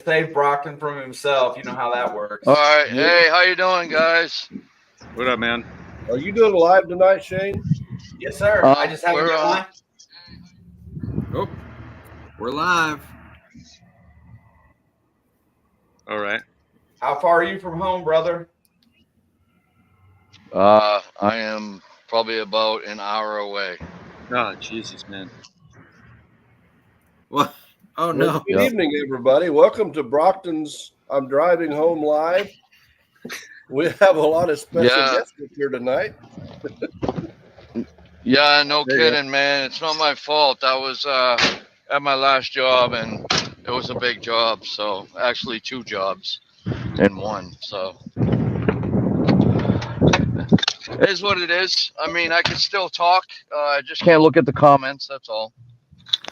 save Brockton from himself. You know how that works. All right. Hey, how you doing, guys? What up, man? Are you doing live tonight, Shane? Yes, sir. I just haven't been on. Oh, we're live. All right. How far are you from home, brother? I am probably about an hour away. Oh, Jesus, man. What? Oh, no. Good evening, everybody. Welcome to Brockton's I'm Driving Home Live. We have a lot of special guests here tonight. Yeah, no kidding, man. It's not my fault. I was at my last job, and it was a big job. So actually 2 jobs in one. So it is what it is. I mean, I can still talk. I just can't look at the comments. That's all.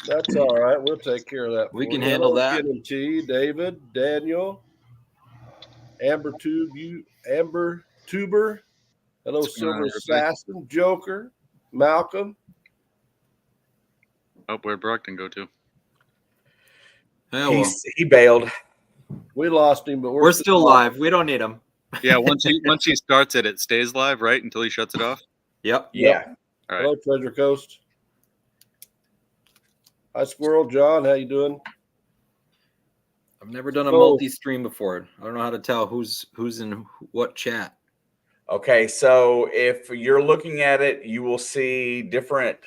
That's all right. We'll take care of that. We can handle that. T, David, Daniel, Amber Tuber. Hello, Silver Assassin, Joker, Malcolm. Oh, where'd Brockton go to? He bailed. We lost him, but we're still live. We don't need him. Yeah, once he starts it, it stays live, right? Until he shuts it off? Yep. Yeah. All right. Hello, Treasure Coast. Hi, Squirrel. John, how you doing? I've never done a multi-stream before. I don't know how to tell who's in what chat. Okay, so if you're looking at it, you will see different,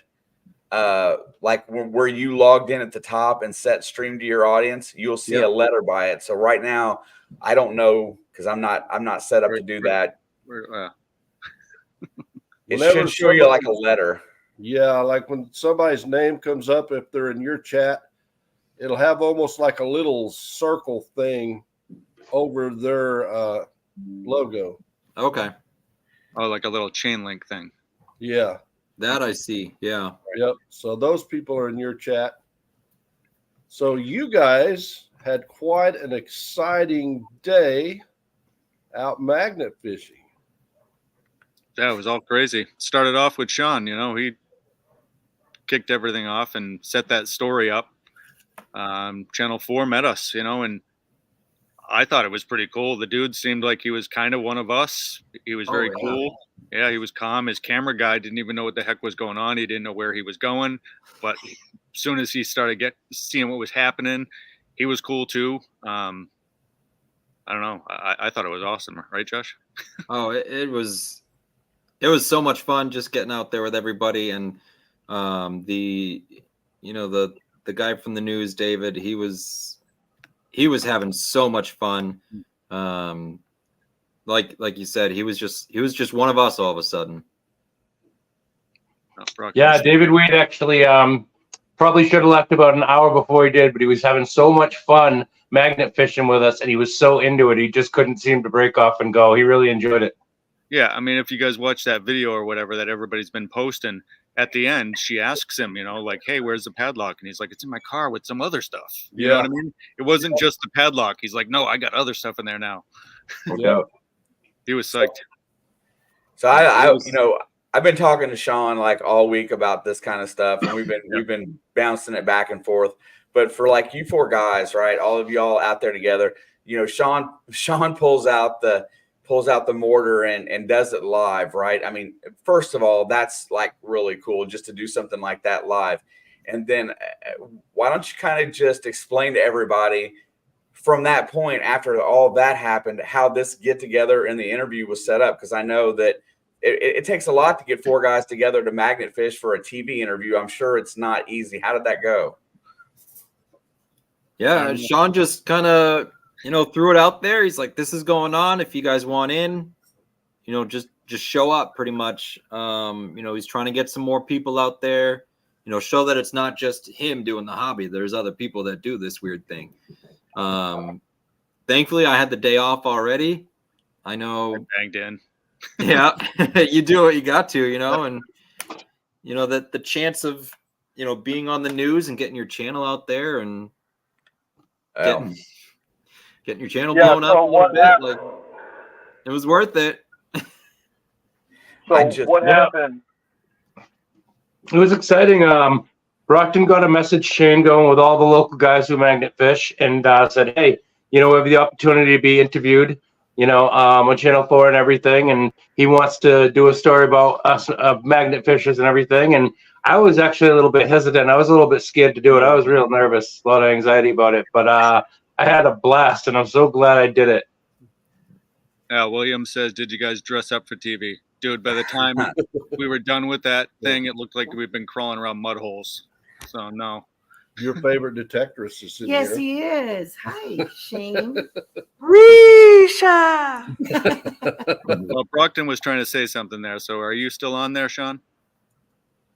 like where you logged in at the top and set stream to your audience. You'll see a letter by it. So right now, I don't know because I'm not set up to do that. It should show you like a letter. Yeah, like when somebody's name comes up, if they're in your chat, it'll have almost like a little circle thing over their logo. Okay. Oh, like a little chain link thing. Yeah. That I see. Yeah. Yep. So those people are in your chat. So you guys had quite an exciting day out magnet fishing. Yeah, it was all crazy. Started off with Sean, he kicked everything off and set that story up. Channel 4 met us, and I thought it was pretty cool. The dude seemed like he was kind of one of us. He was very cool. Yeah, he was calm. His camera guy didn't even know what the heck was going on. He didn't know where he was going. But as soon as he started seeing what was happening, he was cool too. I don't know. I thought it was awesome. Right, Josh? Oh, it was so much fun just getting out there with everybody. And the guy from the news, David, he was having so much fun. Like you said, he was just one of us all of a sudden. Yeah, David Wade actually probably should have left about an hour before he did, but he was having so much fun magnet fishing with us, and he was so into it. He just couldn't seem to break off and go. He really enjoyed it. Yeah, I mean, if you guys watch that video or whatever that everybody's been posting, at the end, she asks him, like, hey, where's the padlock? And he's like, it's in my car with some other stuff. You know what I mean? It wasn't just the padlock. He's like, no, I got other stuff in there now. Yeah. He was psyched. So I've been talking to Sean like all week about this kind of stuff, and we've been bouncing it back and forth. But for like you 4 guys, right, all of y'all out there together, Sean pulls out the mortar and does it live, right? I mean, first of all, that's like really cool just to do something like that live. And then why don't you kind of just explain to everybody from that point, after all of that happened, how this get together and the interview was set up? Because I know that it takes a lot to get 4 guys together to magnet fish for a TV interview. I'm sure it's not easy. How did that go? Yeah, Sean just kind of threw it out there. He's like, this is going on. If you guys want in, just show up pretty much. He's trying to get some more people out there, show that it's not just him doing the hobby. There's other people that do this weird thing. Thankfully, I had the day off already. I know. Banged in. Yeah, you do what you got to, and, that the chance of, being on the news and getting your channel out there and getting your channel blown up a little bit, like, it was worth it. So what happened? It was exciting. Brockton got a message chain going with all the local guys who magnet fish and said, hey, we have the opportunity to be interviewed, on Channel 4 and everything. And he wants to do a story about us, magnet fishers and everything. And I was actually a little bit hesitant. I was a little bit scared to do it. I was real nervous, a lot of anxiety about it. But I had a blast, and I'm so glad I did it. William says, did you guys dress up for TV? Dude, by the time we were done with that thing, it looked like we'd been crawling around mud holes. So, no. Your favorite detectress is in Yes, here. he is. Hi, Shane. Risha. Well, Brockton was trying to say something there. So, are you still on there, Sean?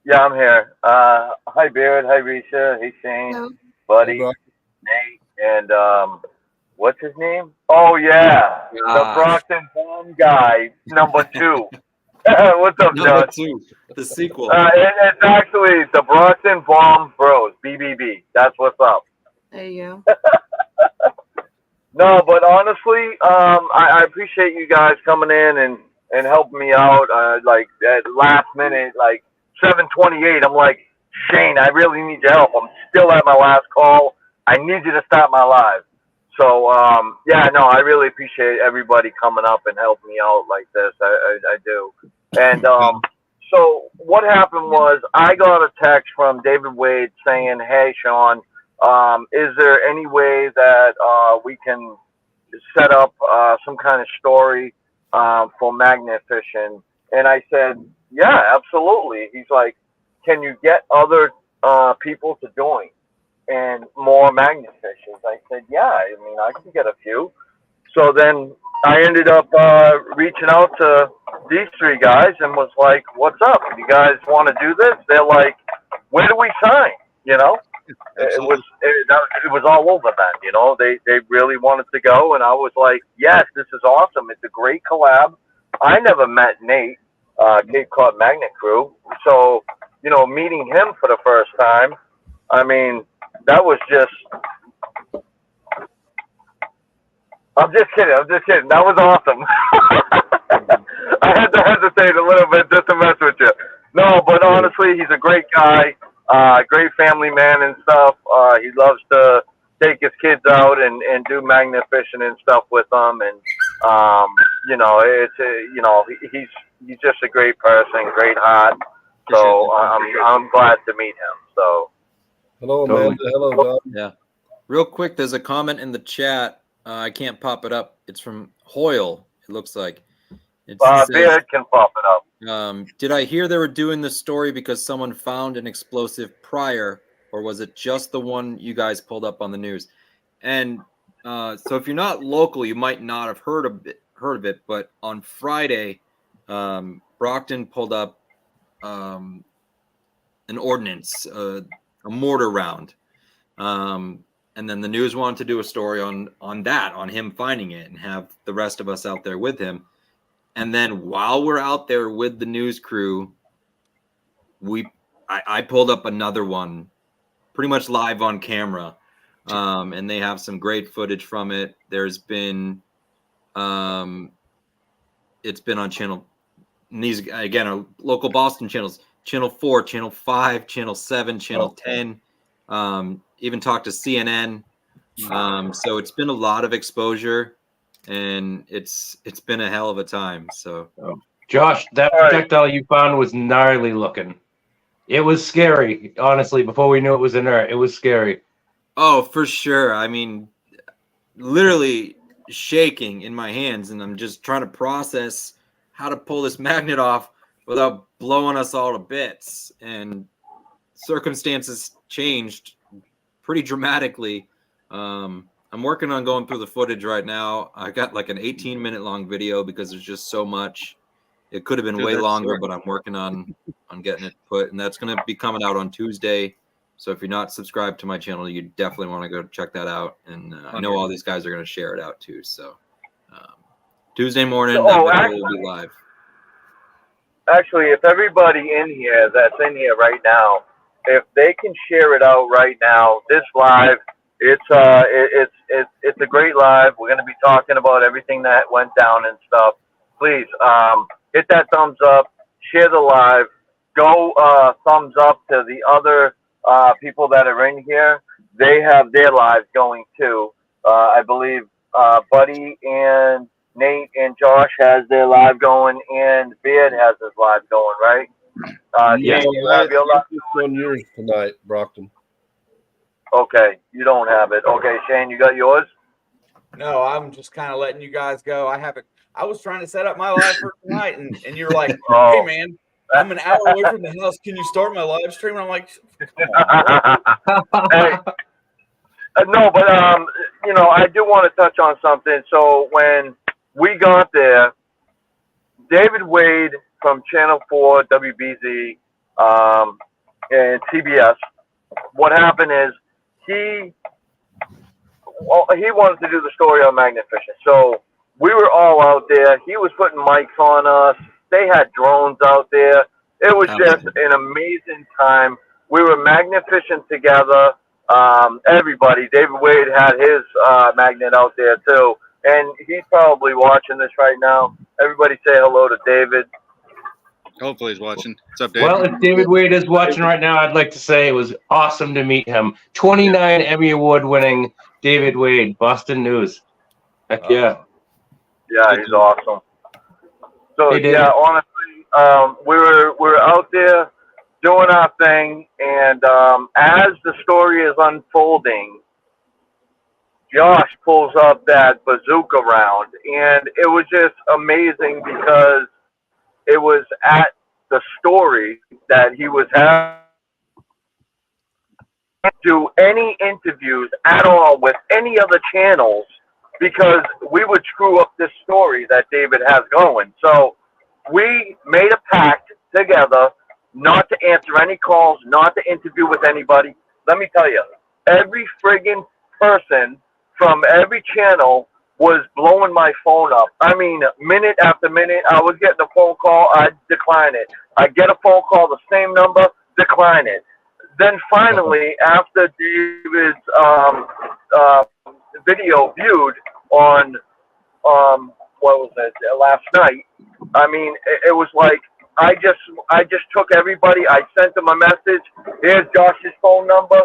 Yeah, I'm here. Hi, Beard. Hi, Risha. Hey, Shane. Hello. Buddy, Hey, Nate, and what's his name? Oh, yeah. The Brockton BOMB guy, number 2. What's up, Number Josh? 2, the sequel. It's actually the Brockton BOMB Bros, BBB. That's what's up. There you No, but honestly, I appreciate you guys coming in and helping me out. Like at last minute, like 7:28, I'm like, Shane, I really need your help. I'm still at my last call. I need you to start my live. So yeah, no, I really appreciate everybody coming up and helping me out like this. I do. And so what happened was I got a text from David Wade saying, "Hey, Sean, is there any way that we can set up some kind of story for magnet fishing?" And I said, "Yeah, absolutely." He's like, "Can you get other people to join and more magnet fishers?" I said, "Yeah, I mean, I can get a few." So then I ended up reaching out to these 3 guys and was like, "What's up? You guys want to do this?" They're like, "Where do we sign?" You know, it was all over then. You know, they really wanted to go, and I was like, "Yes, this is awesome. It's a great collab." I never met Nate, Cape Cod Magnet Crew, so you know, meeting him for the first time, I mean, that was just. I'm just kidding. That was awesome. I had to hesitate a little bit just to mess with you. No, but honestly, he's a great guy, great family man and stuff. He loves to take his kids out and do magnet fishing and stuff with them. And, you know, he's just a great person, great heart. So I'm glad to meet him. So. Hello, Amanda. Hello, Doug. Yeah. Real quick, there's a comment in the chat. I can't pop it up. It's from Hoyle, it looks like. It says, Beard can pop it up. did I hear they were doing this story because someone found an explosive prior, or was it just the one you guys pulled up on the news? And so if you're not local, you might not have heard of it. But on Friday, Brockton pulled up an ordnance, a mortar round. And then the news wanted to do a story on that, on him finding it, and have the rest of us out there with him. And then while we're out there with the news crew, I pulled up another one, pretty much live on camera, and they have some great footage from it. There's been, it's been on channel. And these again are local Boston channels: Channel 4, Channel 5, Channel 7, Channel 10. Even talked to CNN. So it's been a lot of exposure, and it's been a hell of a time. So Josh, that projectile you found was gnarly looking. It was scary, honestly. Before we knew it was inert, it was scary. Oh, for sure. I mean, literally shaking in my hands, and I'm just trying to process how to pull this magnet off without blowing us all to bits. And circumstances changed pretty dramatically. I'm working on going through the footage right now. I got like an 18-minute long video because there's just so much. It could have been way longer, but I'm working on getting it put, and that's going to be coming out on Tuesday. So if you're not subscribed to my channel, you definitely want to go check that out. And I know all these guys are going to share it out too. So Tuesday morning, that video will be live. Actually, if everybody in here that's in here right now, if they can share it out right now, this live, it's a great live. We're going to be talking about everything that went down and stuff. Please hit that thumbs up, share the live, go thumbs up to the other people that are in here. They have their lives going too. I believe Buddy and Nate and Josh has their live going, and Beard has his live going, right? Yeah. Shane, you have your live? Just on yours tonight, Brockton. Okay, you don't have it. Okay, Shane, you got yours? No, I'm just kind of letting you guys go. I was trying to set up my live for tonight, and you're like, hey, man, I'm an hour away from the house. Can you start my live stream? And I'm like, come on. Hey, no, but I do want to touch on something. So when we got there, David Wade from Channel 4, WBZ, and CBS, what happened is he wanted to do the story on magnet fishing. So we were all out there. He was putting mics on us. They had drones out there. It was just an amazing time. We were magnet fishing together. Everybody, David Wade had his magnet out there too. And he's probably watching this right now. Everybody say hello to David. Hopefully he's watching. What's up, Dave? Well, if David Wade is watching right now, I'd like to say it was awesome to meet him. 29 Emmy Award winning David Wade, Boston News. Heck yeah. Yeah, he's awesome. So Hey, David. yeah, honestly, we were out there doing our thing, and as the story is unfolding, Josh pulls up that bazooka round, and it was just amazing because it was at the story that he was having. Do any interviews at all with any other channels because we would screw up this story that David has going. So we made a pact together not to answer any calls, not to interview with anybody. Let me tell you, every friggin' person from every channel was blowing my phone up. I mean, minute after minute, I was getting a phone call, I'd decline it. I'd get a phone call, the same number, decline it. Then finally, after David's video viewed on, what was it, last night, I mean, it was like, I just took everybody, I sent them a message, here's Josh's phone number,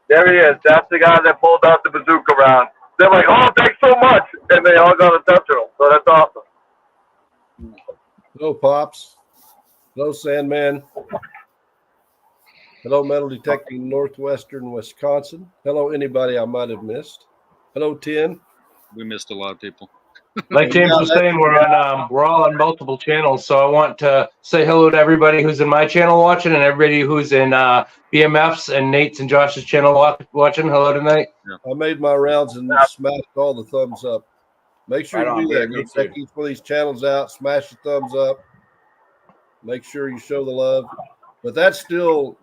there he is, that's the guy that pulled out the bazooka round. They're like, oh, thanks so much, and they all got in touch with him, so that's awesome. Hello, Pops. Hello, Sandman. Hello, Metal Detecting Northwestern Wisconsin. Hello, anybody I might have missed. Hello, Tin. We missed a lot of people. Like James was saying, we're all on multiple channels, so I want to say hello to everybody who's in my channel watching, and everybody who's in BMF's and Nate's and Josh's channel watching. Hello tonight. I made my rounds and smashed all the thumbs up. Make sure Right you do on, that. me Go check too. each one of these channels out, smash the thumbs up. Make sure you show the love. But that's still,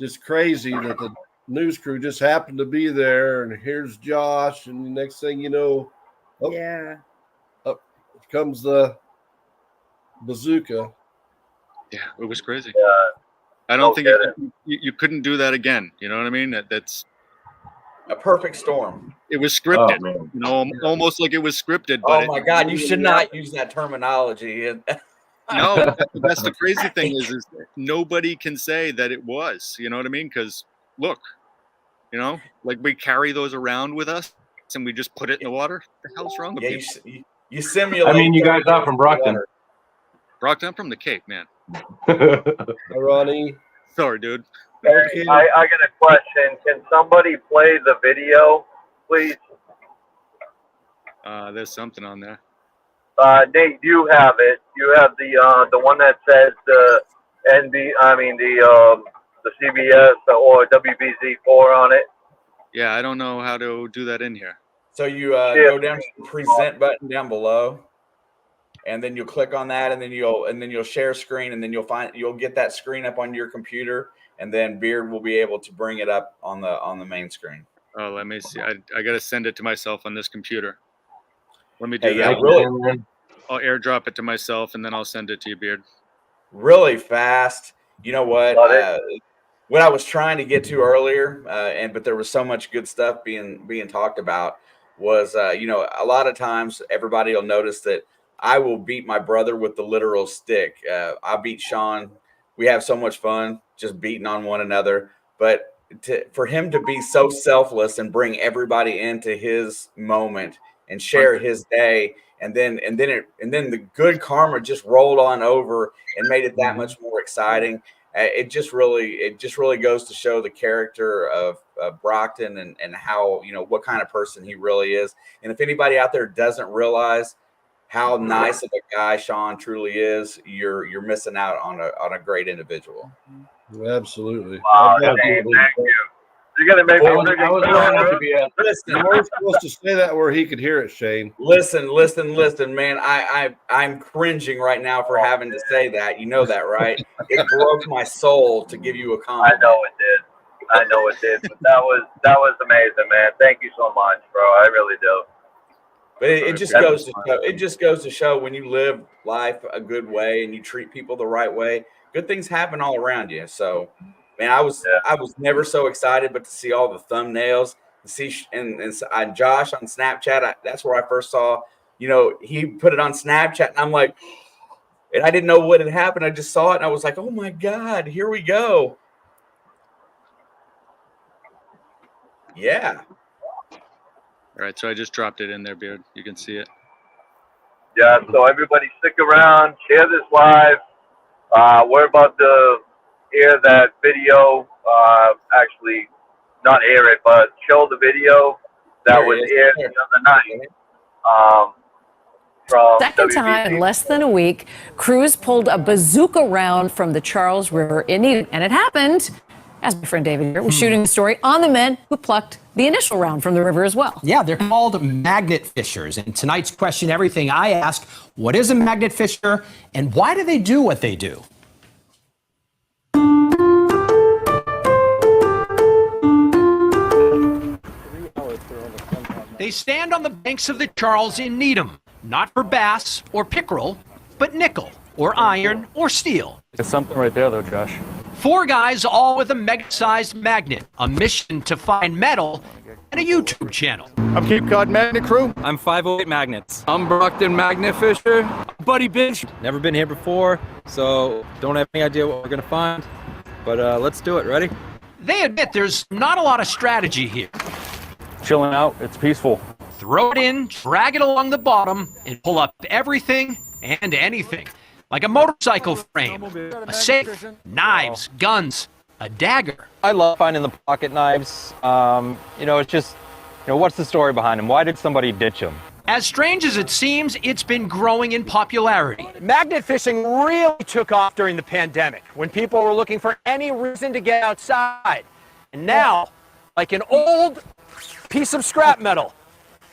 just crazy that the news crew just happened to be there, and here's Josh, and the next thing you know, up comes the bazooka. Yeah, it was crazy. Yeah. I don't Okay. think you couldn't do that again. You know what I mean? That's A perfect storm. it was Oh, scripted. man. Almost like it was scripted. Oh But my God, you should not use that terminology. no, that's the crazy thing is nobody can say that it was. You know what I mean? Because look, like we carry those around with us and we just put it in the water. What the hell's wrong with Yeah, people? you simulate. I mean, you guys are from Brockton. Brockton, I'm from the Cape, man. Ronnie. Sorry, dude. Okay. I got a question. Can somebody play the video, please? There's something on there. Nate, you have it. You have the one that says the CBS or WBZ4 on it. Yeah, I don't know how to do that in here. So you go down to the present button down below, and then you'll click on that, and then you'll share screen, and then you'll get that screen up on your computer, and then Beard will be able to bring it up on the main screen. Oh, let me see. I got to send it to myself on this computer. Let me do Hey, that. yeah, really, I'll airdrop it to myself, and then I'll send it to you, Beard. really fast. You know what? Got it. What I was trying to get to earlier, but there was so much good stuff being talked about, was a lot of times everybody will notice that I will beat my brother with the literal stick. I beat Sean. We have so much fun just beating on one another. But for him to be so selfless and bring everybody into his moment and share his day, and then the good karma just rolled on over and made it that much more exciting. It just really goes to show the character of Brockton and how, what kind of person he really is. And if anybody out there doesn't realize how nice of a guy Sean truly is, you're missing out on a great individual. Absolutely. Wow, Shane, thank you. You're gonna make me look Listen, you were supposed to say that where he could hear it, Shane. Listen, man. I'm cringing right now for having to say that. You know that, right? It broke my soul to give you a compliment. I know it did. But that was amazing, man. Thank you so much, bro. I really do. But it just goes to show when you live life a good way and you treat people the right way, good things happen all around you. So, man, I was never so excited, but to see all the thumbnails, to see and Josh on Snapchat, that's where I first saw. He put it on Snapchat, and I'm like, and I didn't know what had happened. I just saw it, and I was like, oh my God, here we go. Yeah. All right, so I just dropped it in there, Beard. You can see it. Yeah, so everybody stick around, share this live. We're about to air that video, actually not air it, but show the video that was aired the other night. From Second time in less than a week, crews pulled a bazooka round from the Charles River in Needham, and it happened as my friend David here was shooting the story on the men who plucked the initial round from the river as well. Yeah, they're called magnet fishers. And tonight's Question Everything, I ask, what is a magnet fisher and why do they do what they do? They stand on the banks of the Charles in Needham, not for bass or pickerel, but nickel or iron or steel. There's something right there though, Josh. 4 guys, all with a mega-sized magnet, a mission to find metal, and a YouTube channel. I'm Cape Cod Magnet Crew. I'm 508 Magnets. I'm Brockton Magnet Fisher. Buddy Bitch. Never been here before, so don't have any idea what we're gonna find. But let's do it. Ready? They admit there's not a lot of strategy here. Chilling out, it's peaceful. Throw it in, drag it along the bottom, and pull up everything and anything. Like a motorcycle frame, a safe, knives, guns, a dagger. I love finding the pocket knives. It's just, what's the story behind them? Why did somebody ditch them? As strange as it seems, it's been growing in popularity. Magnet fishing really took off during the pandemic when people were looking for any reason to get outside. And now, like an old piece of scrap metal,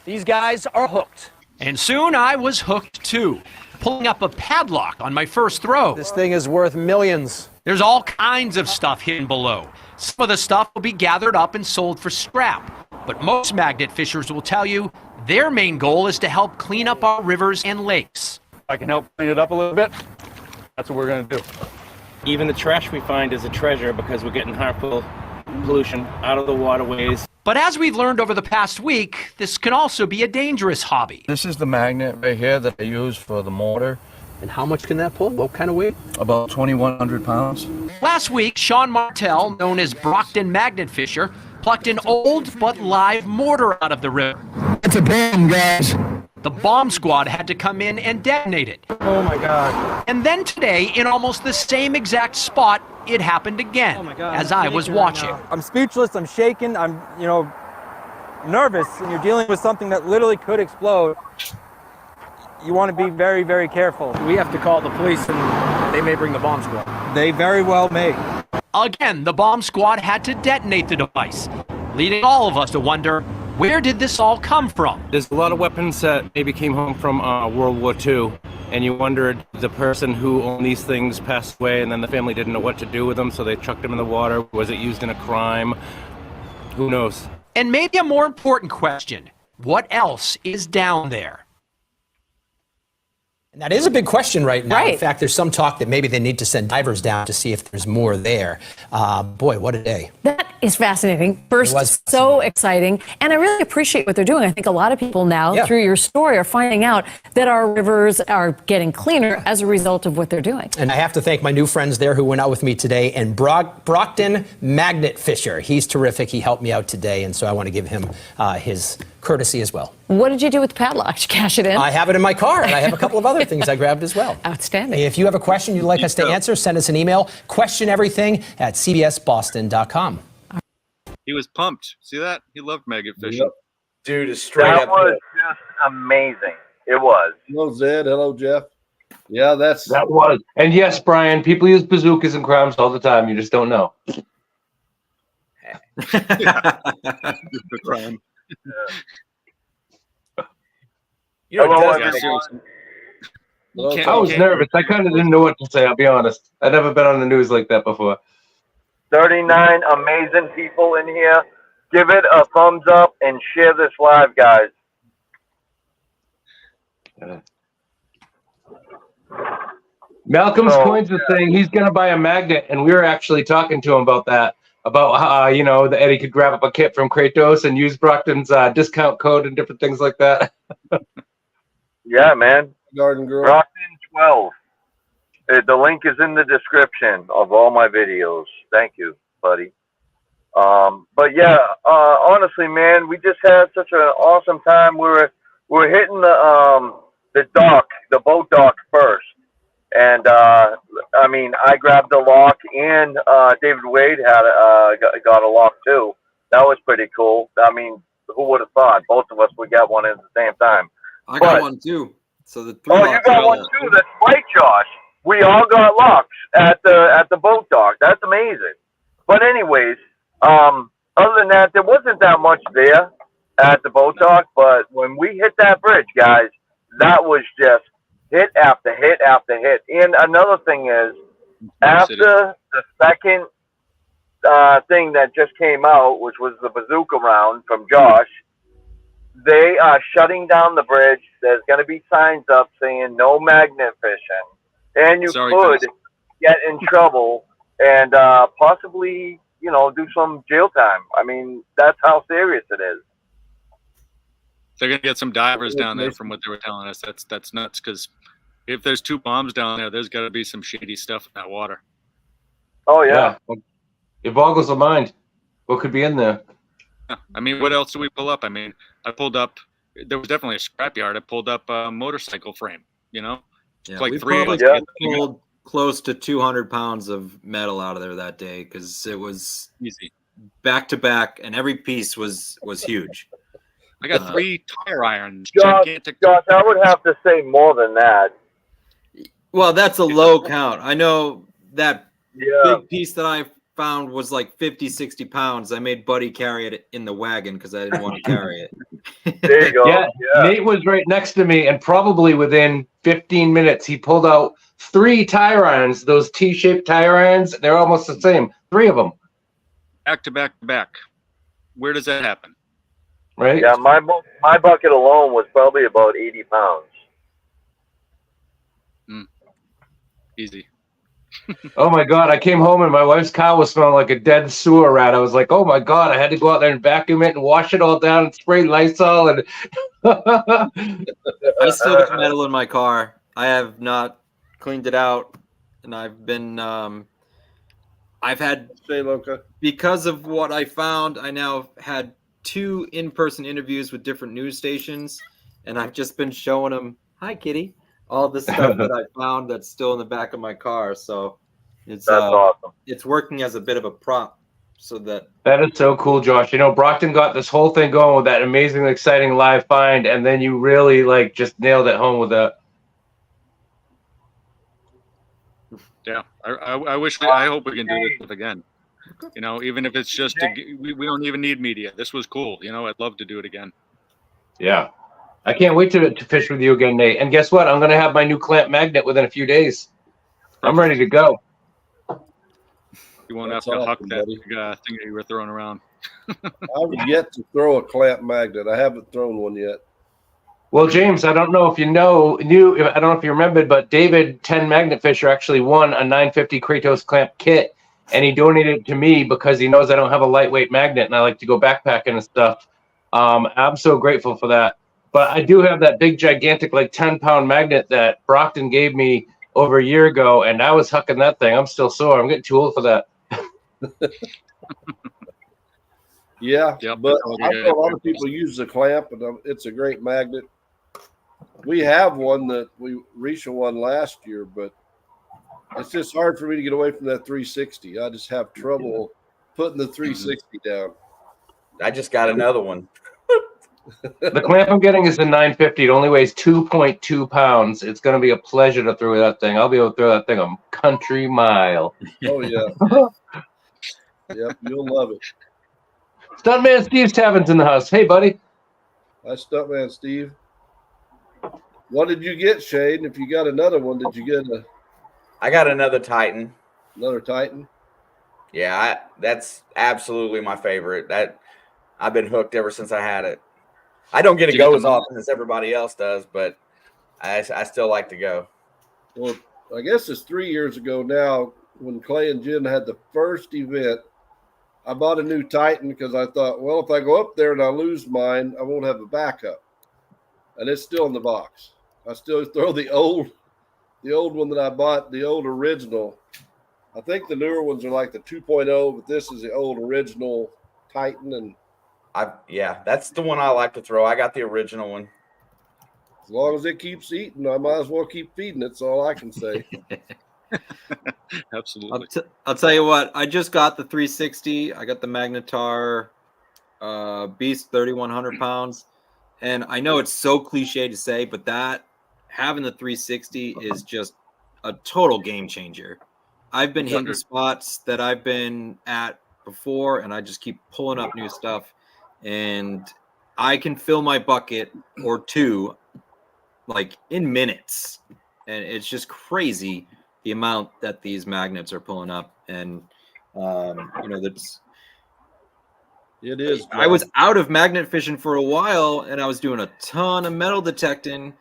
these guys are hooked. And soon I was hooked too, pulling up a padlock on my first throw. This thing is worth millions. There's all kinds of stuff hidden below. Some of the stuff will be gathered up and sold for scrap. But most magnet fishers will tell you their main goal is to help clean up our rivers and lakes. I can help clean it up a little bit. That's what we're going to do. Even the trash we find is a treasure because we're getting harmful pollution out of the waterways. But as we've learned over the past week, this can also be a dangerous hobby. This is the magnet right here that I use for the motor. And how much can that pull? What kind of weight? About 2,100 pounds. Last week, Sean Martell, known as Brockton Magnet Fisher, plucked an old but live mortar out of the river. It's a bomb, guys. The bomb squad had to come in and detonate it. Oh my God. And then today, in almost the same exact spot, it happened again, as I was watching. I'm speechless, I'm shaken, I'm, nervous, and you're dealing with something that literally could explode. You want to be very, very careful. We have to call the police and they may bring the bomb squad. They very well may. Again, the bomb squad had to detonate the device, leading all of us to wonder, where did this all come from? There's a lot of weapons that maybe came home from World War II, and you wondered the person who owned these things passed away and then the family didn't know what to do with them, so they chucked them in the water. Was it used in a crime? Who knows? And maybe a more important question, what else is down there? And that is a big question right now. Right. In fact, there's some talk that maybe they need to send divers down to see if there's more there. Boy, what a day. That is fascinating. First, It was so exciting. And I really appreciate what they're doing. I think a lot of people now, through your story, are finding out that our rivers are getting cleaner as a result of what they're doing. And I have to thank my new friends there who went out with me today, and Brockton Magnet Fisher. He's terrific. He helped me out today, and so I want to give him his courtesy as well. What did you do with the padlock? Did you cash it in? I have it in my car, and I have a couple of other things I grabbed as well. Outstanding. If you have a question you'd like us to answer, send us an email, questioneverything@cbsboston.com. He was pumped. See that? He loved maggot fishing. Yep. Dude is straight That up. was just amazing. It was. Hello, Zed. Hello, Jeff. Yeah, That was. And yes, Brian, people use bazookas and crimes all the time. You just don't know. The crime. You know, Hello, it does everyone. I was nervous. I kind of didn't know what to say, I'll be honest. I've never been on the news like that before. 39 amazing people in here. Give it a thumbs up and share this live, guys. Malcolm's Coins is saying he's going to buy a magnet, and we were actually talking to him about that, about how, that Eddie could grab up a kit from Kratos and use Brockton's discount code and different things like that. Yeah, man. Garden Girl. Brockton 12. The link is in the description of all my videos. Thank you, buddy. But yeah, honestly, man, we just had such an awesome time. We're hitting the dock, the boat dock first. And I mean, I grabbed a lock, and David Wade got a lock too. That was pretty cool. I mean, who would have thought? Both of us would get one at the same time. I got one too. So the Oh, you got one too. That's right, Josh. We all got locks at the boat dock. That's amazing. But anyways, other than that, there wasn't that much there at the boat dock. But when we hit that bridge, guys, that was just hit after hit after hit. And another thing is, after the second thing that just came out, which was the bazooka round from Josh, they are shutting down the bridge. There's going to be signs up saying no magnet fishing. And you could get in trouble and possibly, do some jail time. I mean, that's how serious it is. They're gonna get some divers down there, from what they were telling us. That's nuts, because if there's 2 bombs down there, there's got to be some shady stuff in that water. Oh yeah. It boggles the mind. What could be in there? I mean, what else do we pull up? I mean, I pulled up. There was definitely a scrapyard. I pulled up a motorcycle frame. Yeah, like we 3 probably of us. pulled close to 200 pounds of metal out of there that day because it was easy, back to back, and every piece was huge. I got 3 tire irons. Josh, Gigantic. I would have to say more than that. Well, that's a low count. I know that big piece that I found was like 50, 60 pounds. I made Buddy carry it in the wagon because I didn't want to carry it. There you go. Yeah, Nate was right next to me, and probably within 15 minutes, he pulled out 3 tire irons, those T-shaped tire irons. They're almost the same, 3 of them. Back to back to back. Where does that happen? Right? Yeah, my bucket alone was probably about 80 pounds. Easy. Oh my God, I came home and my wife's car was smelling like a dead sewer rat. I was like, oh my God, I had to go out there and vacuum it and wash it all down and spray Lysol. And I still got metal in my car. I have not cleaned it out, and I've been I've had, because of what I found, I now had 2 in-person interviews with different news stations, and I've just been showing them, hi kitty, all the stuff that I found that's still in the back of my car. So it's awesome. It's working as a bit of a prop, so that is so cool, Josh. Brockton got this whole thing going with that amazingly exciting live find, and then you really just nailed it home with that. Yeah, I wish. I hope we can do this again. Even if it's just we don't even need media. This was cool. I'd love to do it again. Yeah, I can't wait to fish with you again, Nate. And guess what? I'm going to have my new clamp magnet within a few days. I'm ready to go. You won't have to huck that thing that you were throwing around. I've yet to throw a clamp magnet. I haven't thrown one yet. Well, James, I don't know if I don't know if you remembered, but David 10 Magnet Fisher actually won a 950 Kratos clamp kit, and he donated it to me because he knows I don't have a lightweight magnet and I like to go backpacking and stuff. I'm so grateful for that. But I do have that big, gigantic, like 10-pound magnet that Brockton gave me over a year ago, and I was hucking that thing. I'm still sore. I'm getting too old for that. Yeah, Yep, but that's I know a lot of people use the clamp, and it's a great magnet. We have one that Risha won last year, but it's just hard for me to get away from that 360. I just have trouble putting the 360 down. I just got another one. The clamp I'm getting is the 950. It only weighs 2.2 pounds. It's going to be a pleasure to throw that thing. I'll be able to throw that thing a country mile. Oh, yeah. Yep, you'll love it. Stuntman Steve's Tavin's in the house. Hey, buddy. Hi, Stuntman Steve. What did you get, Shane? If you got another one, did you get I got another Titan. Another Titan? Yeah, that's absolutely my favorite. That I've been hooked ever since I had it. I don't get to go as often as everybody else does, but I still like to go. Well, I guess it's 3 years ago now when Clay and Jen had the first event. I bought a new Titan because I thought, well, if I go up there and I lose mine, I won't have a backup. And it's still in the box. I still throw the old one that I bought, the old original. I think the newer ones are like the 2.0, but this is the old original Titan. And yeah, that's the one I like to throw. I got the original one. As long as it keeps eating, I might as well keep feeding it. That's all I can say. Absolutely. I'll tell you what. I just got the 360. I got the Magnetar Beast 3,100 pounds. And I know it's so cliche to say, but having the 360 is just a total game changer. I've been hitting spots that I've been at before, and I just keep pulling up new stuff. And I can fill my bucket or two like in minutes. And it's just crazy the amount that these magnets are pulling up. And, it is. I was out of magnet fishing for a while, and I was doing a ton of metal detecting.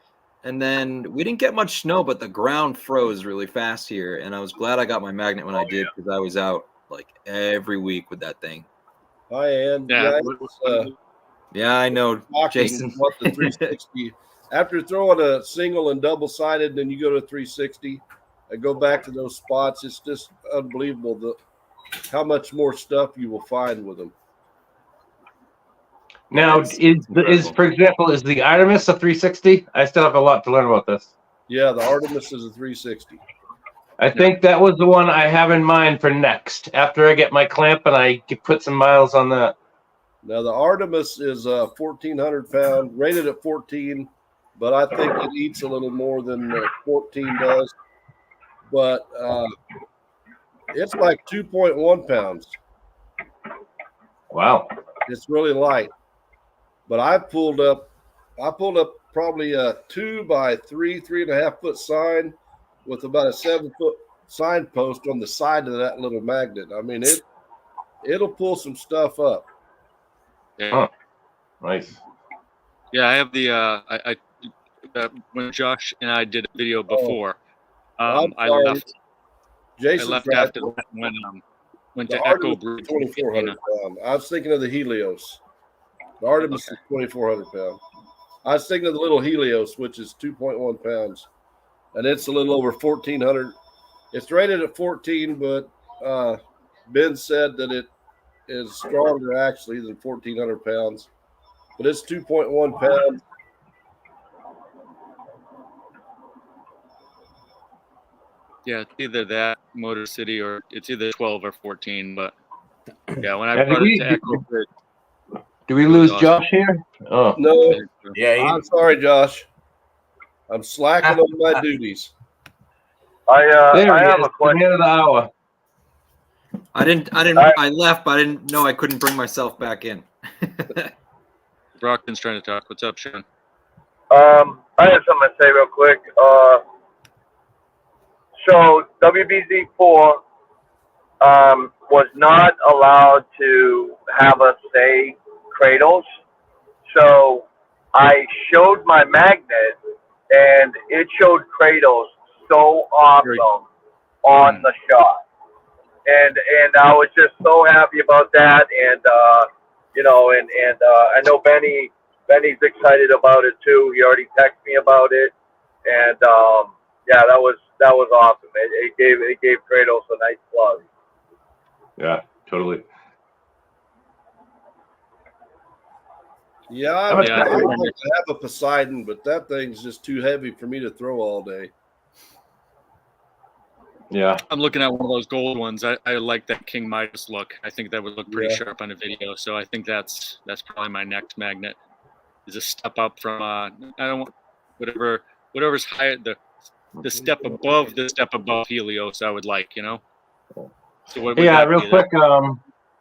And then we didn't get much snow, but the ground froze really fast here. And I was glad I got my magnet when I did, because I was out like every week with that thing. Hi, Ann. Yeah, I know, Jason. What the 360. After throwing a single and double-sided, then you go to 360 and go back to those spots. It's just unbelievable how much more stuff you will find with them. Now, for example, is the Artemis a 360? I still have a lot to learn about this. Yeah, the Artemis is a 360. I think that was the one I have in mind for next, after I get my clamp and I put some miles on that. Now, the Artemis is 1,400 pound, rated at 14, but I think it eats a little more than 14 does. But it's like 2.1 pounds. Wow. It's really light. But I pulled up probably a 2 by 3.5 foot sign with about a 7 foot signpost on the side of that little magnet. I mean, it'll pull some stuff up. Yeah. Huh. Nice. Yeah, I have the when Josh and I did a video before, I left. Jason's I left right. after that when went to Echo Bridge. 2,400 pound. I was thinking of the Helios. The Artemis is 2,400 pound. I was thinking of the little Helios, which is 2.1 pounds, and it's a little over 1,400. It's rated at 14, but Ben said that it is stronger actually than 1,400 pounds, but it's 2.1 pounds. Yeah, it's either that Motor City or it's either 12 or 14. But yeah, when I brought it to Echo Bridge. Do we lose Josh here? Oh No. Yeah, I'm sorry, Josh. I'm slacking on my duties. I have a question. Man of the hour. I left, but I didn't know I couldn't bring myself back in. Brockton's trying to talk. What's up, Sean? I have something to say real quick. So WBZ4 was not allowed to have us say Kratos. So I showed my magnet, and it showed Kratos so awesome on the shot. And I was just so happy about that. And, you know, and I know Benny's excited about it too. He already texted me about it. And, yeah, that was awesome. It gave Kratos a nice plug. Yeah, totally. Yeah, I would like to have a Poseidon, but that thing's just too heavy for me to throw all day. Yeah. I'm looking at one of those gold ones. I like that King Midas look. I think that would look pretty sharp on a video. So I think that's probably my next magnet. Is a step up from I don't want whatever's higher the step above Helios. I would like, you know. So what would that real be quick.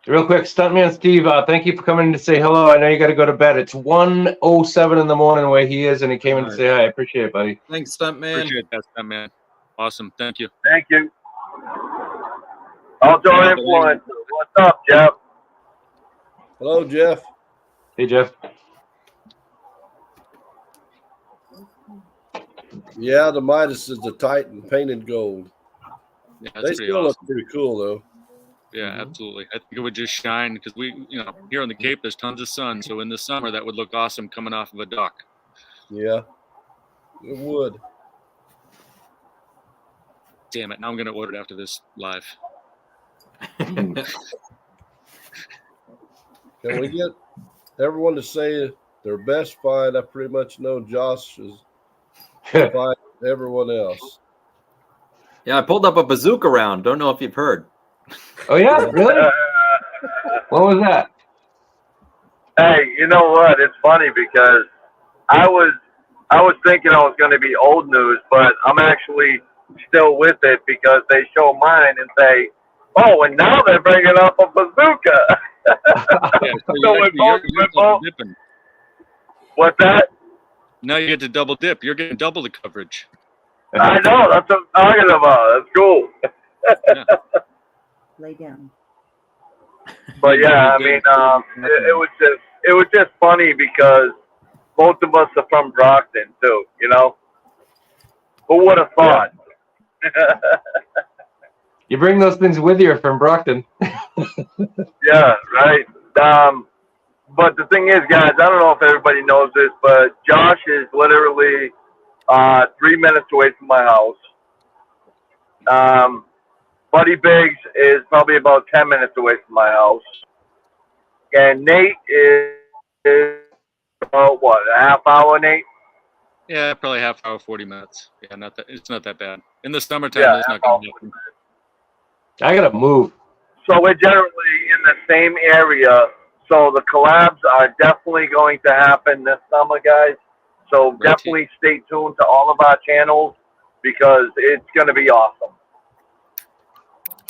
Real quick, Stuntman Steve, thank you for coming in to say hello. I know you got to go to bed. It's 1:07 in the morning where he is, and he came in to say hi. I appreciate it, buddy. Thanks, Stuntman. Appreciate that, Stuntman. Awesome. Thank you. Thank you. Outdoor Influence. What's up, Jeff? Hello, Jeff. Hey, Jeff. Yeah, the Midas is the Titan painted gold. Yeah, they that's still look pretty cool, though. Yeah, absolutely. I think it would just shine because here on the Cape, there's tons of sun. So in the summer, that would look awesome coming off of a dock. Yeah, it would. Damn it. Now I'm going to order it after this live. Can we get everyone to say their best find? I pretty much know Josh is find everyone else. Yeah, I pulled up a bazooka round. Don't know if you've heard. Oh, yeah? Really? What was that? Hey, you know what? It's funny because I was thinking I was going to be old news, but I'm actually still with it because they show mine and say, "Oh, and now they're bringing up a bazooka." What's that? Now you get to double dip. You're getting double the coverage. I know. That's what I'm talking about. That's cool. Lay down. But yeah, I mean, it was just funny because both of us are from Brockton too. You know, who would have thought? You bring those things with you from Brockton. Yeah, right. But the thing is, guys, I don't know if everybody knows this, but Josh is literally 3 minutes away from my house. Buddy Biggs is probably about 10 minutes away from my house. And Nate is about, what, a half hour, Nate? Yeah, probably half hour, 40 minutes. Yeah, it's not that bad. In the summertime, it's not going to happen. I got to move. So we're generally in the same area. So the collabs are definitely going to happen this summer, guys. So definitely stay tuned to all of our channels because it's going to be awesome.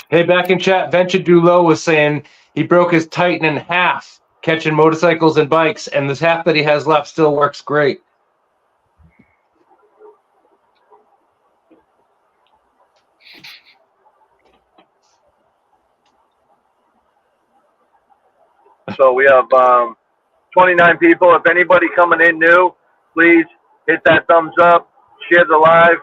Hey, back in chat, Venture Dulo was saying he broke his Titan in half catching motorcycles and bikes, and this half that he has left still works great. So we have 29 people. If anybody coming in new, please hit that thumbs up, share the live.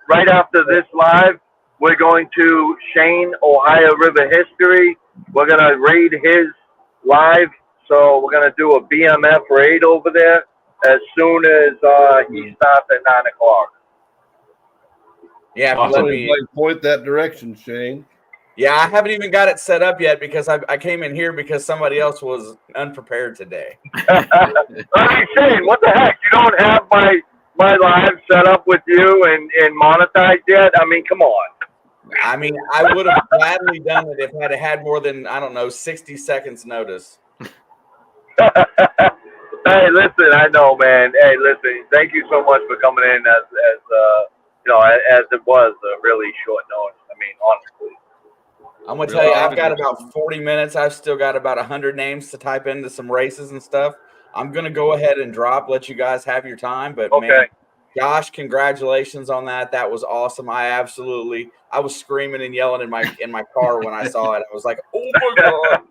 Right after this live, we're going to Shane, Ohio River History. We're going to raid his live. So we're going to do a BMF raid over there as soon as he starts at 9 o'clock. Yeah, let me point that direction, Shane. Yeah, I haven't even got it set up yet because I came in here because somebody else was unprepared today. Hey, Shane, what the heck? You don't have my live set up with you and monetized yet? I mean, come on. I mean, I would have gladly done it if I'd had more than, 60 seconds notice. Hey, listen, I know, man. Hey, listen, thank you so much for coming in as it was a really short notice. I mean, honestly. I'm going to tell you, I've got about 40 minutes. I've still got about 100 names to type into some races and stuff. I'm going to go ahead and let you guys have your time. But, man, Josh, congratulations on that. That was awesome. I was screaming and yelling in my car when I saw it. I was like, oh, my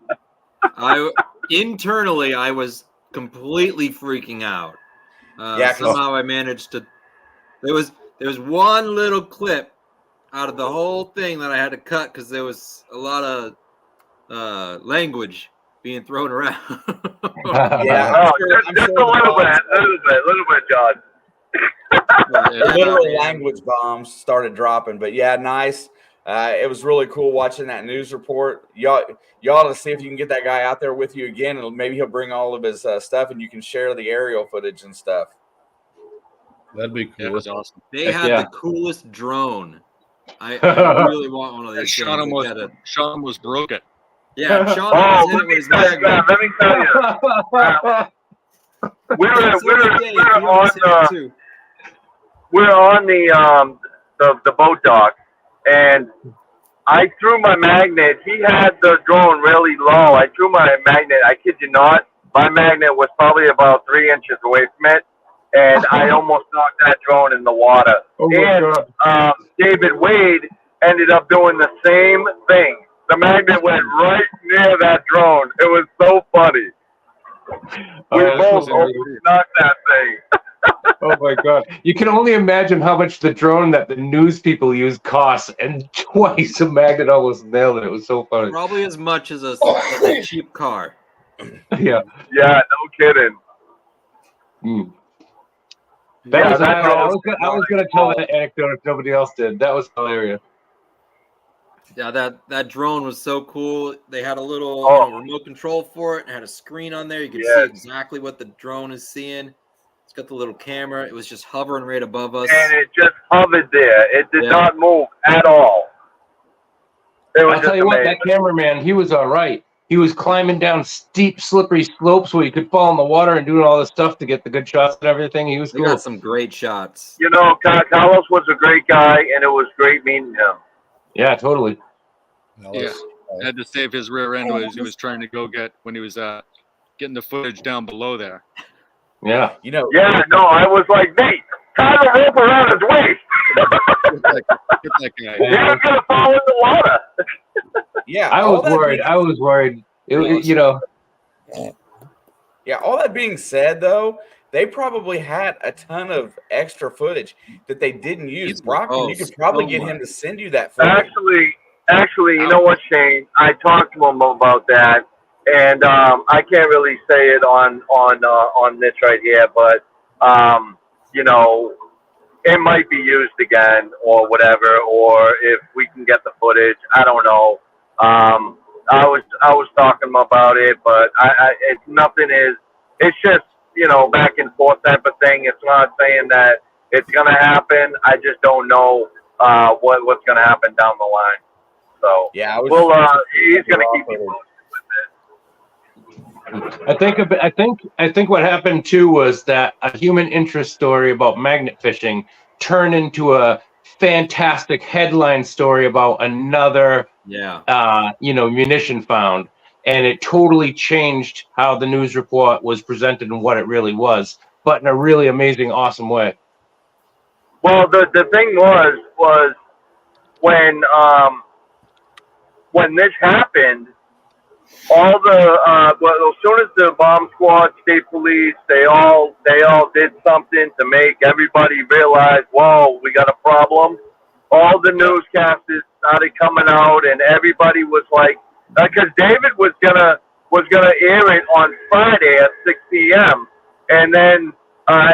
God. Internally, I was completely freaking out. Yeah, 'cause- somehow I managed to. There was one little clip out of the whole thing that I had to cut because there was a lot of language being thrown around. Yeah, Oh, just a little bit, John. Literal language bombs started dropping, but yeah, nice. It was really cool watching that news report. Y'all ought to see if you can get that guy out there with you again, and maybe he'll bring all of his stuff, and you can share the aerial footage and stuff. That'd be cool. That was awesome. They had the coolest drone. I really want one of these. Sean was broke it. Yeah, Sean hit it with his magnet. Let me tell you. We're on the boat dock, and I threw my magnet. He had the drone really low. I threw my magnet. I kid you not. My magnet was probably about 3 inches away from it, and I almost knocked that drone in the water. David Wade ended up doing the same thing. The magnet went right near that drone. It was so funny. We both almost knocked that thing. Oh my God. You can only imagine how much the drone that the news people use costs, and twice a magnet almost nailed it. It was so funny. Probably as much as a cheap car. Yeah. Yeah, no kidding. I was going to tell that anecdote if nobody else did. That was hilarious. Yeah, that drone was so cool. They had a little remote control for it and had a screen on there. You could see exactly what the drone is seeing. It's got the little camera. It was just hovering right above us. And it just hovered there. It did not move at all. I'll tell you what, that cameraman, he was all right. He was climbing down steep, slippery slopes where you could fall in the water and doing all this stuff to get the good shots and everything. He was cool. He got some great shots. You know, Carlos was a great guy, and it was great meeting him. Yeah, totally. Yeah, I had to save his rear end as he was trying to go get when he was getting the footage down below there. Yeah, you know. Yeah, no, I was like, Nate, tie the rope around his waist. Get that guy. He was gonna fall in the water. Yeah, I was worried. You know. Yeah, all that being said, though, they probably had a ton of extra footage that they didn't use. Brockton, you could probably get him to send you that footage. Actually, you know what, Shane? I talked to him about that, and I can't really say it on this right here, but you know, it might be used again or whatever, or if we can get the footage, I don't know. I was talking about it, but it's nothing is. It's just, you know, back and forth type of thing. It's not saying that it's gonna happen. I just don't know what's gonna happen down the line. So yeah, he's gonna keep me posted. I think what happened too was that a human interest story about magnet fishing turned into a fantastic headline story about another munition found, and it totally changed how the news report was presented and what it really was, but in a really amazing, awesome way. Well, the thing was when this happened, all the as soon as the bomb squad, state police, they all did something to make everybody realize, whoa, we got a problem. All the newscasters started coming out, and everybody was like, because David was gonna air it on Friday at 6 p.m. and then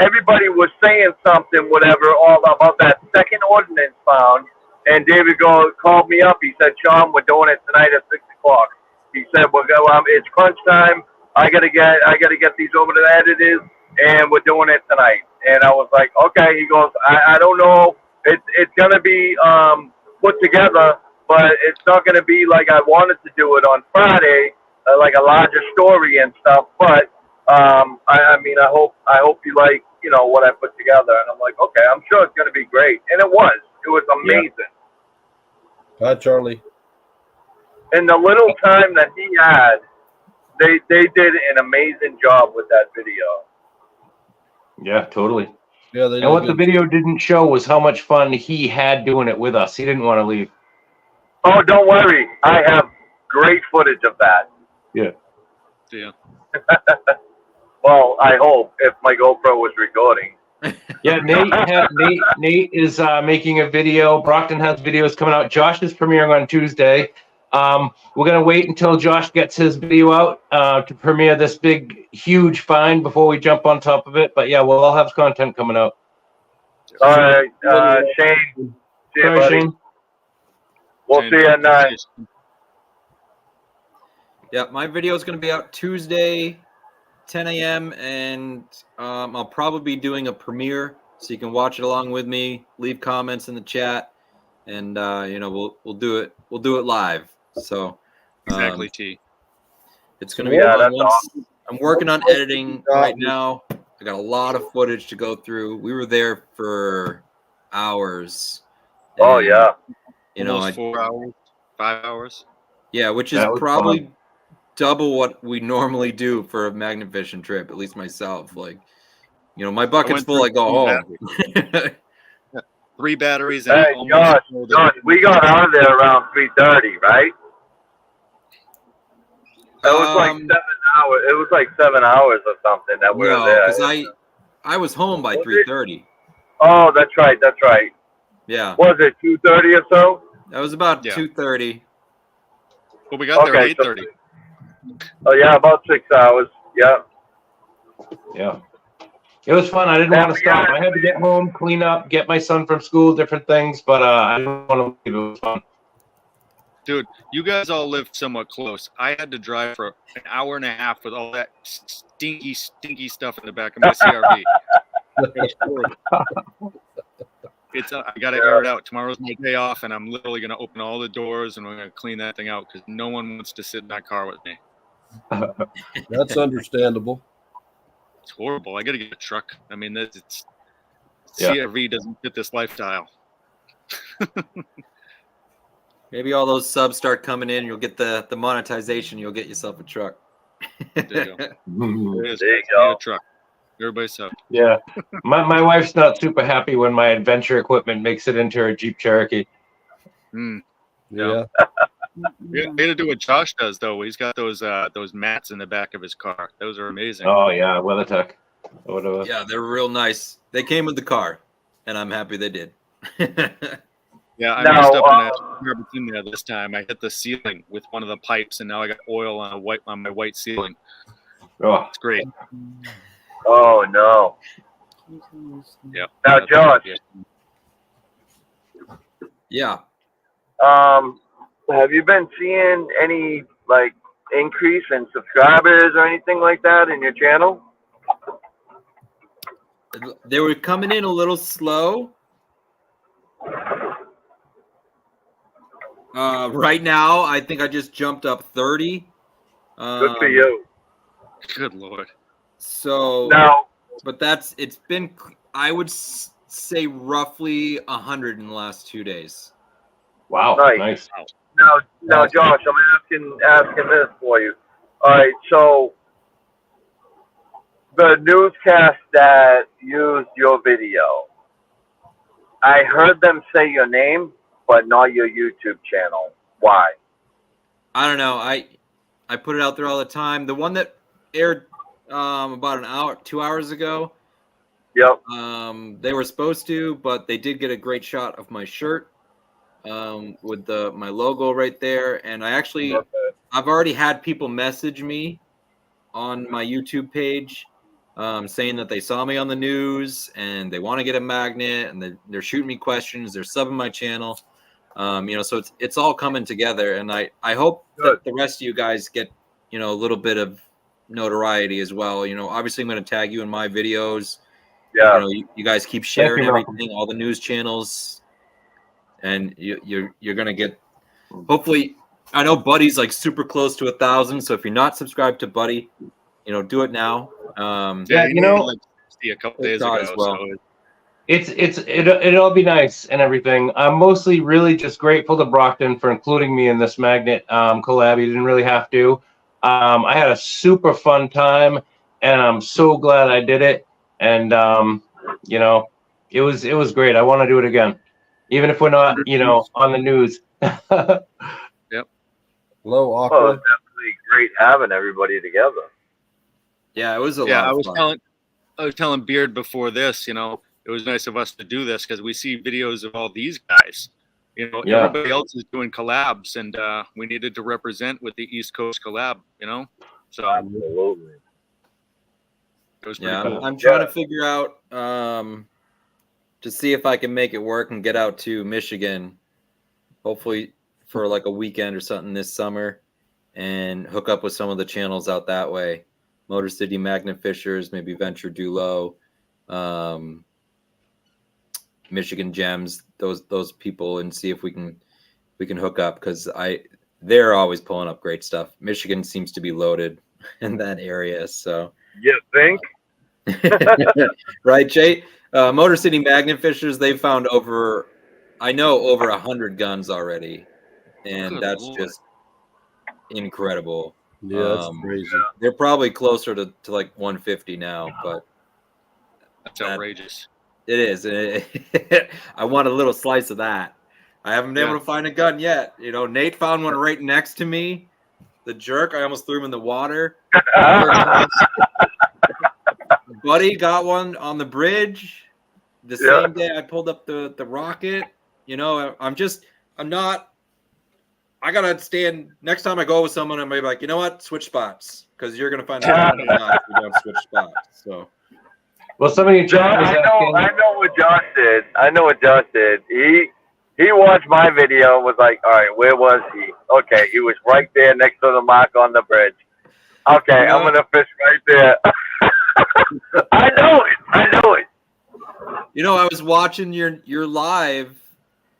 everybody was saying something, whatever, all about that second ordnance found. And David called me up. He said, "Sean, we're doing it tonight at 6 o'clock." He said, it's crunch time. I gotta get these over to the editors, and we're doing it tonight." And I was like, "Okay." He goes, "I don't know. It's gonna be put together, but it's not gonna be like I wanted to do it on Friday, like a larger story and stuff. But I mean, I hope you like, you know, what I put together." And I'm like, "Okay, I'm sure it's gonna be great." And it was. It was amazing. Yeah. Hi, Charlie. In the little time that he had, they did an amazing job with that video. Yeah, totally. Yeah, and what the video didn't show was how much fun he had doing it with us. He didn't want to leave. Oh, don't worry. I have great footage of that. Yeah. Yeah. Well, I hope if my GoPro was recording. Yeah, Nate is making a video. Brockton has videos coming out. Josh is premiering on Tuesday. We're gonna wait until Josh gets his video out to premiere this big, huge find before we jump on top of it. But yeah, we'll all have content coming out. All right, Shane. See you, Sorry, buddy. Shane. We'll see you at 9. Yeah, my video is going to be out Tuesday, 10 a.m. and I'll probably be doing a premiere, so you can watch it along with me. Leave comments in the chat, and we'll do it. We'll do it live. So Exactly, T. it's going to be fun. I'm working on editing right now. I got a lot of footage to go through. We were there for hours. Oh yeah. Almost 4 hours, 5 hours. Yeah, which is probably double what we normally do for a magnet fishing trip, at least myself. Like, my bucket's full, I go home. 3 batteries. Hey, Josh, we got out of there around 3:30, right? It was like 7 hours. It was like 7 hours or something that we were there. Because I was home by 3:30. Oh, that's right. That's right. Yeah. Was it 2:30 or so? That was about 2:30. Well, we got there at 8:30. Oh yeah, about 6 hours. Yeah. Yeah. It was fun. I didn't want to stop. I had to get home, clean up, get my son from school, different things, but I didn't want to leave. It was fun. Dude, you guys all live somewhat close. I had to drive for an hour and a half with all that stinky stuff in the back of my CRV. I got to air it out. Tomorrow's my day off, and I'm literally going to open all the doors, and we're going to clean that thing out because no one wants to sit in that car with me. That's understandable. It's horrible. I got to get a truck. I mean, CRV doesn't fit this lifestyle. Maybe all those subs start coming in. You'll get the monetization. You'll get yourself a truck. There you go. There you go. A truck. Everybody's sub. Yeah. My wife's not super happy when my adventure equipment makes it into her Jeep Cherokee. Yeah. We got to do what Josh does, though. He's got those mats in the back of his car. Those are amazing. Oh, yeah. WeatherTech. Yeah, they're real nice. They came with the car, and I'm happy they did. Yeah, I messed up in there this time. I hit the ceiling with one of the pipes, and now I got oil on my white ceiling. Oh, it's great. Oh no. Yeah. Now, Josh. Yeah. Have you been seeing any increase in subscribers or anything like that in your channel? They were coming in a little slow. Right now, I think I just jumped up 30. Good for you. Good Lord. So now, but it's been, I would say, roughly 100 in the last 2 days. Wow, nice. Now, Josh, I'm asking this for you. All right, so the newscast that used your video, I heard them say your name, but not your YouTube channel. Why? I don't know. I put it out there all the time. The one that aired about 2 hours ago. Yep. They were supposed to, but they did get a great shot of my shirt with my logo right there. And I've already had people message me on my YouTube page saying that they saw me on the news and they want to get a magnet, and they're shooting me questions. They're subbing my channel. So it's all coming together, and I hope that the rest of you guys get a little bit of notoriety as well. Obviously I'm going to tag you in my videos. Yeah. You guys keep sharing everything, all the news channels, and you're going to get, hopefully, I know Buddy's super close to 1,000. So if you're not subscribed to Buddy, do it now. A couple days ago. As well. So It'll be nice and everything. I'm mostly really just grateful to Brockton for including me in this magnet collab. He didn't really have to. I had a super fun time, and I'm so glad I did it. And it was great. I want to do it again, even if we're not on the news. Yep. Hello, Well, Aqua. it's definitely great having everybody together. Yeah, it was a lot of fun. I was telling Beard before this, you know, it was nice of us to do this because we see videos of all these guys. You know, everybody else is doing collabs, and we needed to represent with the East Coast collab, you know? So absolutely. It was pretty cool. I'm trying to figure out to see if I can make it work and get out to Michigan, hopefully for like a weekend or something this summer, and hook up with some of the channels out that way. Motor City Magnet Fishers, maybe Venture Dulo, Michigan Gems, those people, and see if we can hook up, because they're always pulling up great stuff. Michigan seems to be loaded in that area, so you think? Right, Jay? Motor City Magnet Fishers, they've found over 100 guns already, and Good that's Lord. just incredible. Yeah, that's crazy. They're probably closer to like 150 now, but that's outrageous. It is. I want a little slice of that. I haven't been able to find a gun yet. You know, Nate found one right next to me. The jerk, I almost threw him in the water. Buddy got one on the bridge the same day I pulled up the rocket. You know, I gotta stand next time I go with someone. I'm maybe like, you know what, switch spots, because you're gonna find out if we don't switch spots. So, well, somebody in chat was asking. I know what Josh did. I know what Josh did. He watched my video and was like, all right, where was he? Okay, he was right there next to the mark on the bridge. Okay, I'm gonna fish right there. I know it. You know, I was watching your live,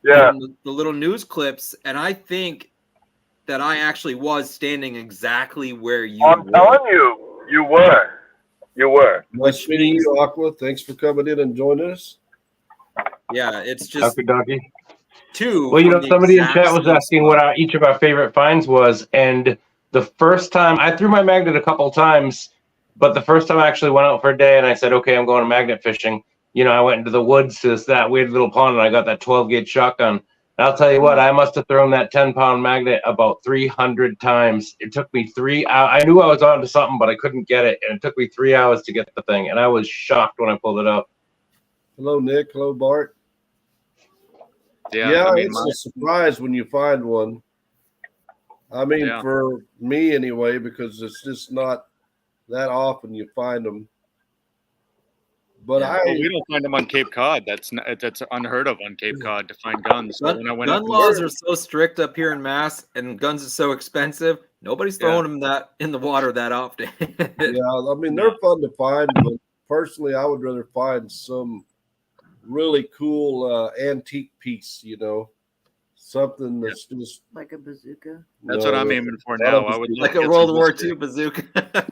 the little news clips, and I think that I actually was standing exactly where you were. I'm telling you, you were. Nice meeting you, Aqua. Thanks for coming in and joining us. Yeah, it's just two. Well, you know, somebody in chat was asking what each of our favorite finds was, and the first time I threw my magnet a couple times, but the first time I actually went out for a day and I said, okay, I'm going to magnet fishing. You know, I went into the woods to that weird little pond, and I got that 12-gauge shotgun. And I'll tell you what, I must have thrown that 10-pound magnet about 300 times. It took me 3 hours. I knew I was onto something, but I couldn't get it, and it took me 3 hours to get the thing, and I was shocked when I pulled it up. Hello, Nick. Hello, Bart. Yeah, I mean, it's a surprise when you find one. I mean, for me anyway, because it's just not that often you find them. But we don't find them on Cape Cod. That's unheard of on Cape Cod to find guns. Gun laws are so strict up here in Mass, and guns are so expensive. Nobody's throwing them in the water that often. I mean, they're fun to find, but personally, I would rather find some really cool antique piece. You know, something that's just like a bazooka. That's what I'm aiming for now. I would like a World War II bazooka.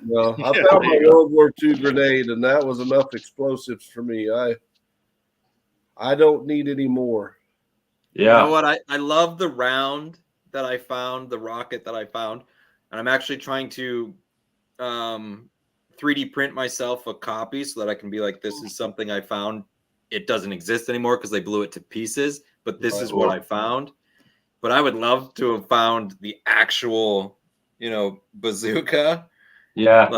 No, I found my World War II grenade, and that was enough explosives for me. I don't need any more. Yeah. You know what? I love the round that I found, the rocket that I found, and I'm actually trying to 3D print myself a copy so that I can be like, this is something I found. It doesn't exist anymore because they blew it to pieces, but this is what I found. But I would love to have found the actual, bazooka. Yeah,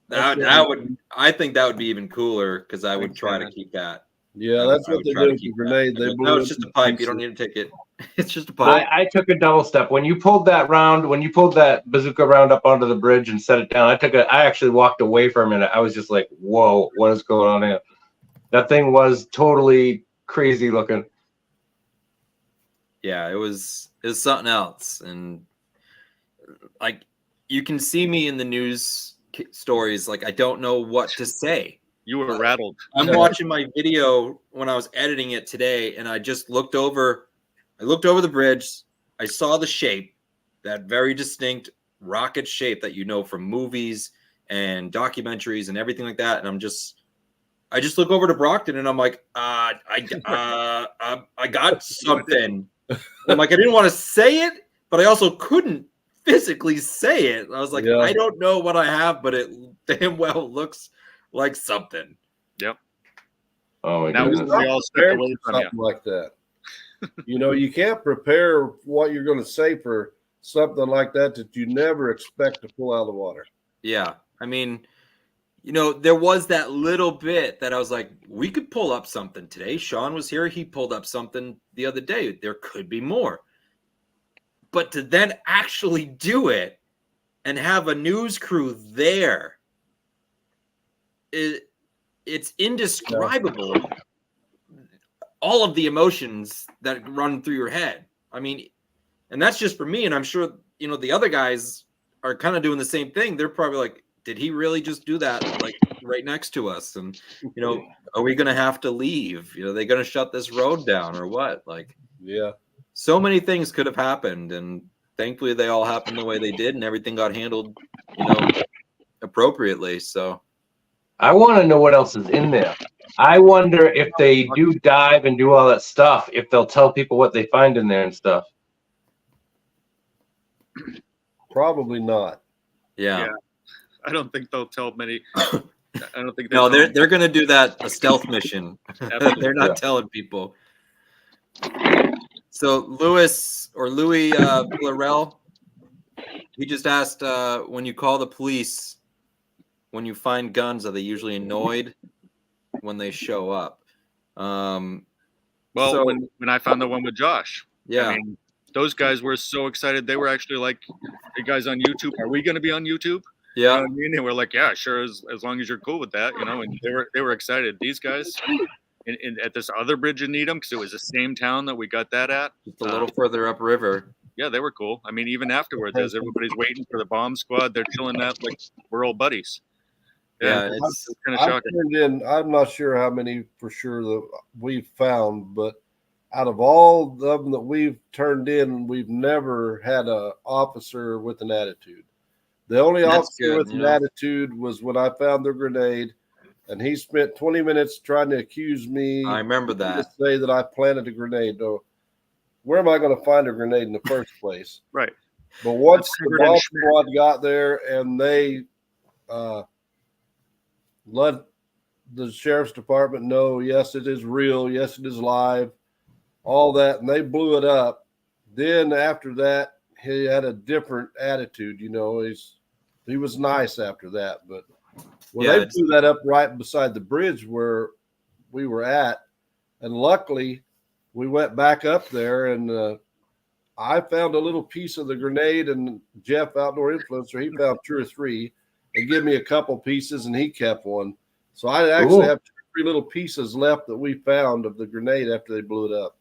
that would. I think that would be even cooler because I would try to keep that. Yeah, that's what they did with the grenade. No, it's just a pipe. You don't need to take it. It's just a pipe. I took a double step when you pulled that bazooka round up onto the bridge and set it down. I actually walked away for a minute. I was just like, "Whoa, what is going on here?" That thing was totally crazy looking. Yeah, it was something else, and like you can see me in the news stories. Like I don't know what to say. You were rattled. I'm watching my video when I was editing it today, and I just looked over. I looked over the bridge. I saw the shape, that very distinct rocket shape that you know from movies and documentaries and everything like that. And I just look over to Brockton, and I'm like, I got something. I'm like, I didn't want to say it, but I also couldn't physically say it. I was like, I don't know what I have, but it damn well looks like something. Yep. Oh my goodness. We all stay away from something like that. You can't prepare what you're going to say for something like that you never expect to pull out of the water. Yeah. I mean, there was that little bit that I was like, we could pull up something today. Sean was here. He pulled up something the other day. There could be more. But to then actually do it and have a news crew there, it's indescribable. All of the emotions that run through your head. I mean, and that's just for me. And I'm sure, the other guys are kind of doing the same thing. They're probably like, did he really just do that? Like right next to us? And, are we going to have to leave? Are they going to shut this road down or what? Like, yeah, so many things could have happened. And thankfully they all happened the way they did and everything got handled, appropriately. So I want to know what else is in there. I wonder if they do dive and do all that stuff, if they'll tell people what they find in there and stuff. Probably not. Yeah. I don't think they'll tell many. I don't think. No, they're going to do that a stealth mission. They're not telling people. So Louis Villarreal, he just asked, when you call the police, when you find guns, are they usually annoyed when they show up? When I found the one with Josh, yeah, I mean, those guys were so excited. They were actually like, "Hey guys on YouTube, are we going to be on YouTube?" Yeah, you know what I mean? They were like, "Yeah, sure, as long as you're cool with that," And they were excited. These guys, at this other bridge in Needham, because it was the same town that we got that at, just a little further upriver. Yeah, they were cool. I mean, even afterwards, as everybody's waiting for the bomb squad, they're chilling out like we're old buddies. Yeah, it's kind of shocking. Turned in, I'm not sure how many for sure that we've found, but out of all of them that we've turned in, we've never had an officer with an attitude. The only officer with an attitude was when I found the grenade, and he spent 20 minutes trying to accuse me. I remember that. To say that I planted a grenade. No, where am I going to find a grenade in the first place? Right. But once the bomb squad got there and they let the sheriff's department know, yes, it is real, yes, it is live, all that, and they blew it up. Then after that, he had a different attitude. He was nice after that. But when they blew that up right beside the bridge where we were at, and luckily we went back up there, and I found a little piece of the grenade, and Jeff, Outdoor Influencer, he found 2 or 3 and gave me a couple pieces, and he kept one. So I actually have 2 or 3 little pieces left that we found of the grenade after they blew it up.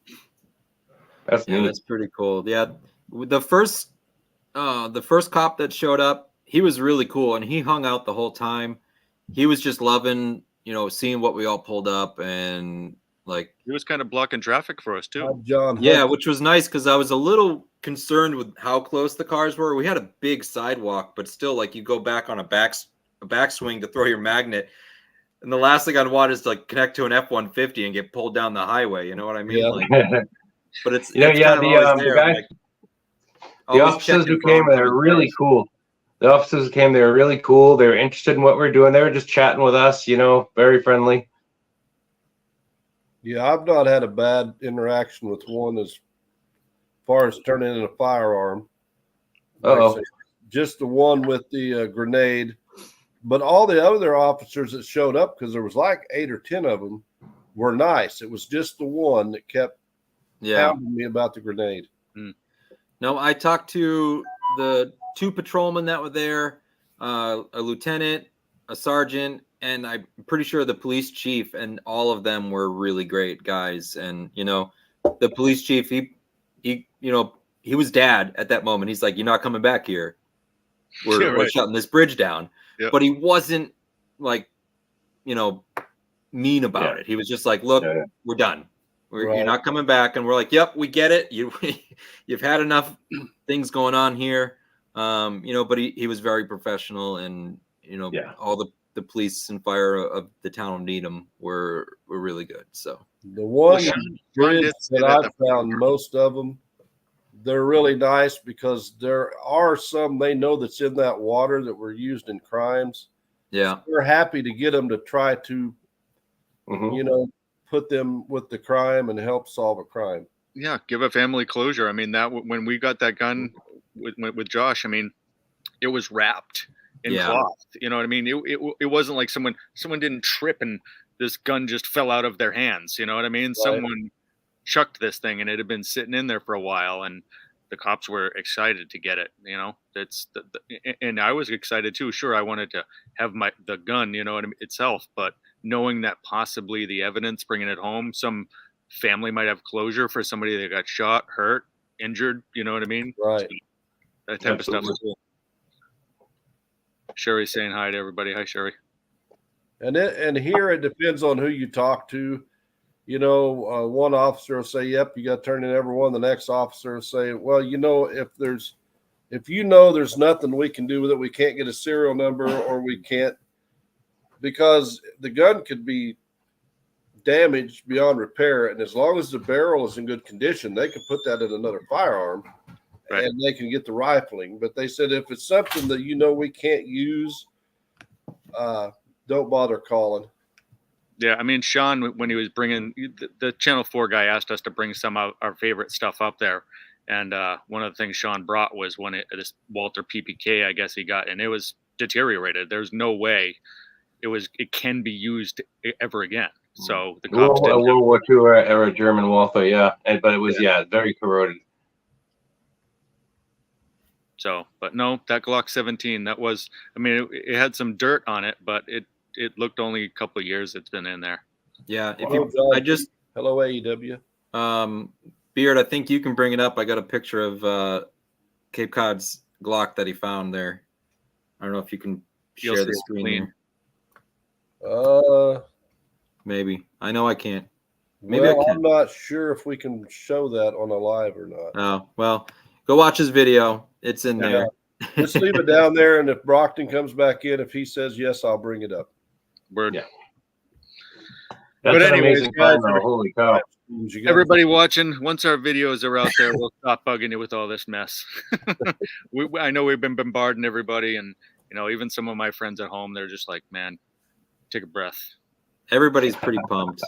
That's pretty cool. Yeah, the first cop that showed up, he was really cool, and he hung out the whole time. He was just loving, seeing what we all pulled up, and like he was kind of blocking traffic for us too. John, yeah, which was nice because I was a little concerned with how close the cars were. We had a big sidewalk, but still, like you go back on a backswing to throw your magnet, and the last thing I'd want is to like connect to an F-150 and get pulled down the highway. You know what I mean? Yeah. Like, but it's the officers who came, they were really cool. The officers who came, they were really cool. They were interested in what we were doing. They were just chatting with us, very friendly. Yeah, I've not had a bad interaction with one as far as turning in a firearm. Just the one with the grenade. But all the other officers that showed up, because there was like 8 or 10 of them, were nice. It was just the one that kept pounding me about the grenade. No, I talked to the 2 patrolmen that were there, a lieutenant, a sergeant, and I'm pretty sure the police chief, and all of them were really great guys. And, the police chief, he was dad at that moment. He's like, "You're not coming back here. We're shutting this bridge down." Yep. But he wasn't like, mean about it. He was just like, "Look, we're done. You're not coming back." And we're like, "Yep, we get it. You've had enough things going on here." But he was very professional, and all the police and fire of the town of Needham were really good. So the one bridge that I've found, most of them, they're really nice because there are some they know that's in that water that were used in crimes. Yeah, so they're happy to get them to try to, put them with the crime and help solve a crime. Yeah, give a family closure. I mean, that when we got that gun with Josh, I mean, it was wrapped in cloth. You know what I mean? It wasn't like someone didn't trip and this gun just fell out of their hands. You know what I mean? Right. Someone chucked this thing and it had been sitting in there for a while, and the cops were excited to get it. You know, and I was excited too. Sure, I wanted to have the gun, you know what I mean, itself, but knowing that possibly the evidence, bringing it home, some family might have closure for somebody that got shot, hurt, injured. You know what I mean? Right. So that type of stuff is cool. Sherry's saying hi to everybody. Hi, Sherry. And here it depends on who you talk to. You know, one officer will say, "Yep, you got to turn in everyone." The next officer will say, "Well, you know, if you know there's nothing we can do with it, we can't get a serial number, or we can't, because the gun could be damaged beyond repair, and as long as the barrel is in good condition, they can put that in another firearm." Right. And they can get the rifling. But they said if it's something that you know we can't use, don't bother calling. Yeah, I mean, Sean, when he was bringing the Channel 4 guy, asked us to bring some of our favorite stuff up there, and one of the things Sean brought was this Walter PPK, I guess he got, and it was deteriorated. There's no way it can be used ever again. So the cops World War II era German Walther, yeah, but it was very corroded. So, but no, that Glock 17, that was, I mean, it had some dirt on it, but it looked only a couple of years it's been in there. Yeah. Hello, AEW. Beard, I think you can bring it up. I got a picture of Cape Cod's Glock that he found there. I don't know if you can share the screen here. Maybe. I know I can't. Maybe I can. I'm not sure if we can show that on a live or not. Oh, well, go watch his video. It's in there. Just leave it down there, and if Brockton comes back in, if he says yes, I'll bring it up. Word. Yeah. That's an amazing guys, holy cow. Everybody watching, once our videos are out there, we'll stop bugging you with all this mess. I know we've been bombarding everybody, and you know, even some of my friends at home, they're just like, man, take a breath. Everybody's pretty pumped.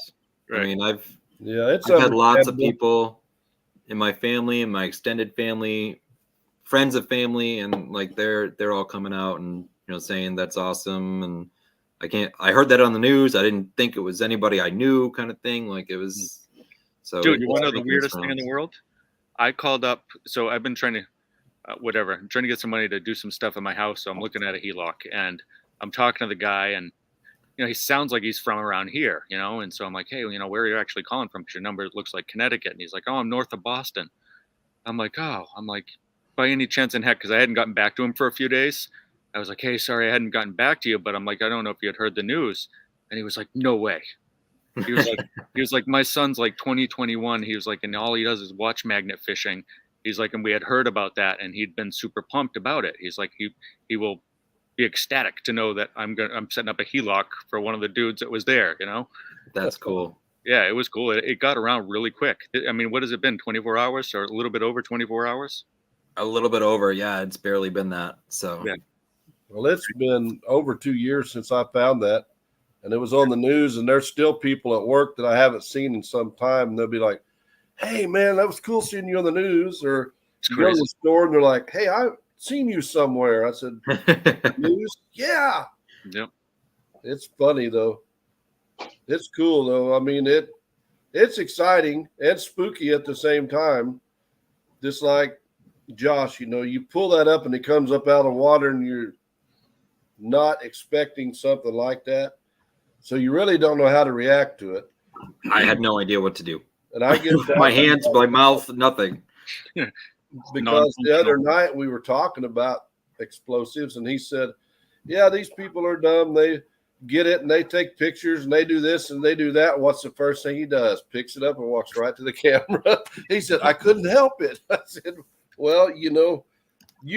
Right. I mean, I've it's had lots of people in my family, in my extended family, friends of family, and like they're all coming out and saying that's awesome. And I heard that on the news. I didn't think it was anybody I knew, kind of thing. Like it was. So, dude, you want to know the weirdest thing in the world? I called up. So I've been trying to, I'm trying to get some money to do some stuff in my house. So I'm looking at a HELOC, and I'm talking to the guy, and he sounds like he's from around here, and so I'm like, hey, where are you actually calling from? Because your number looks like Connecticut. And he's like, oh, I'm north of Boston. I'm like, by any chance in heck, because I hadn't gotten back to him for a few days. I was like, hey, sorry, I hadn't gotten back to you, but I'm like, I don't know if you had heard the news. And he was like, no way. He was like, my son's like 2021. He was like, and all he does is watch magnet fishing. He's like, and we had heard about that, and he'd been super pumped about it. He's like, he will be ecstatic to know that I'm setting up a HELOC for one of the dudes that was there. That's cool. Yeah, it was cool. It got around really quick. I mean, what has it been? 24 hours or a little bit over 24 hours? A little bit over. Yeah, it's barely been that. So, yeah. Well, it's been over 2 years since I found that, and it was on the news, and there's still people at work that I haven't seen in some time, and they'll be like, hey, man, that was cool seeing you on the news, or you go to the store, and they're like, hey, I've seen you somewhere. I said, news? Yeah. Yep. It's funny, though. It's cool, though. I mean, it's exciting and spooky at the same time. Just like Josh, you pull that up and it comes up out of water and you're not expecting something like that. So you really don't know how to react to it. I had no idea what to do. And I get my hands, my mouth, nothing. Because the other night we were talking about explosives, and he said, yeah, these people are dumb. They get it and they take pictures and they do this and they do that. What's the first thing he does? Picks it up and walks right to the camera. He said, I couldn't help it. I said, well, you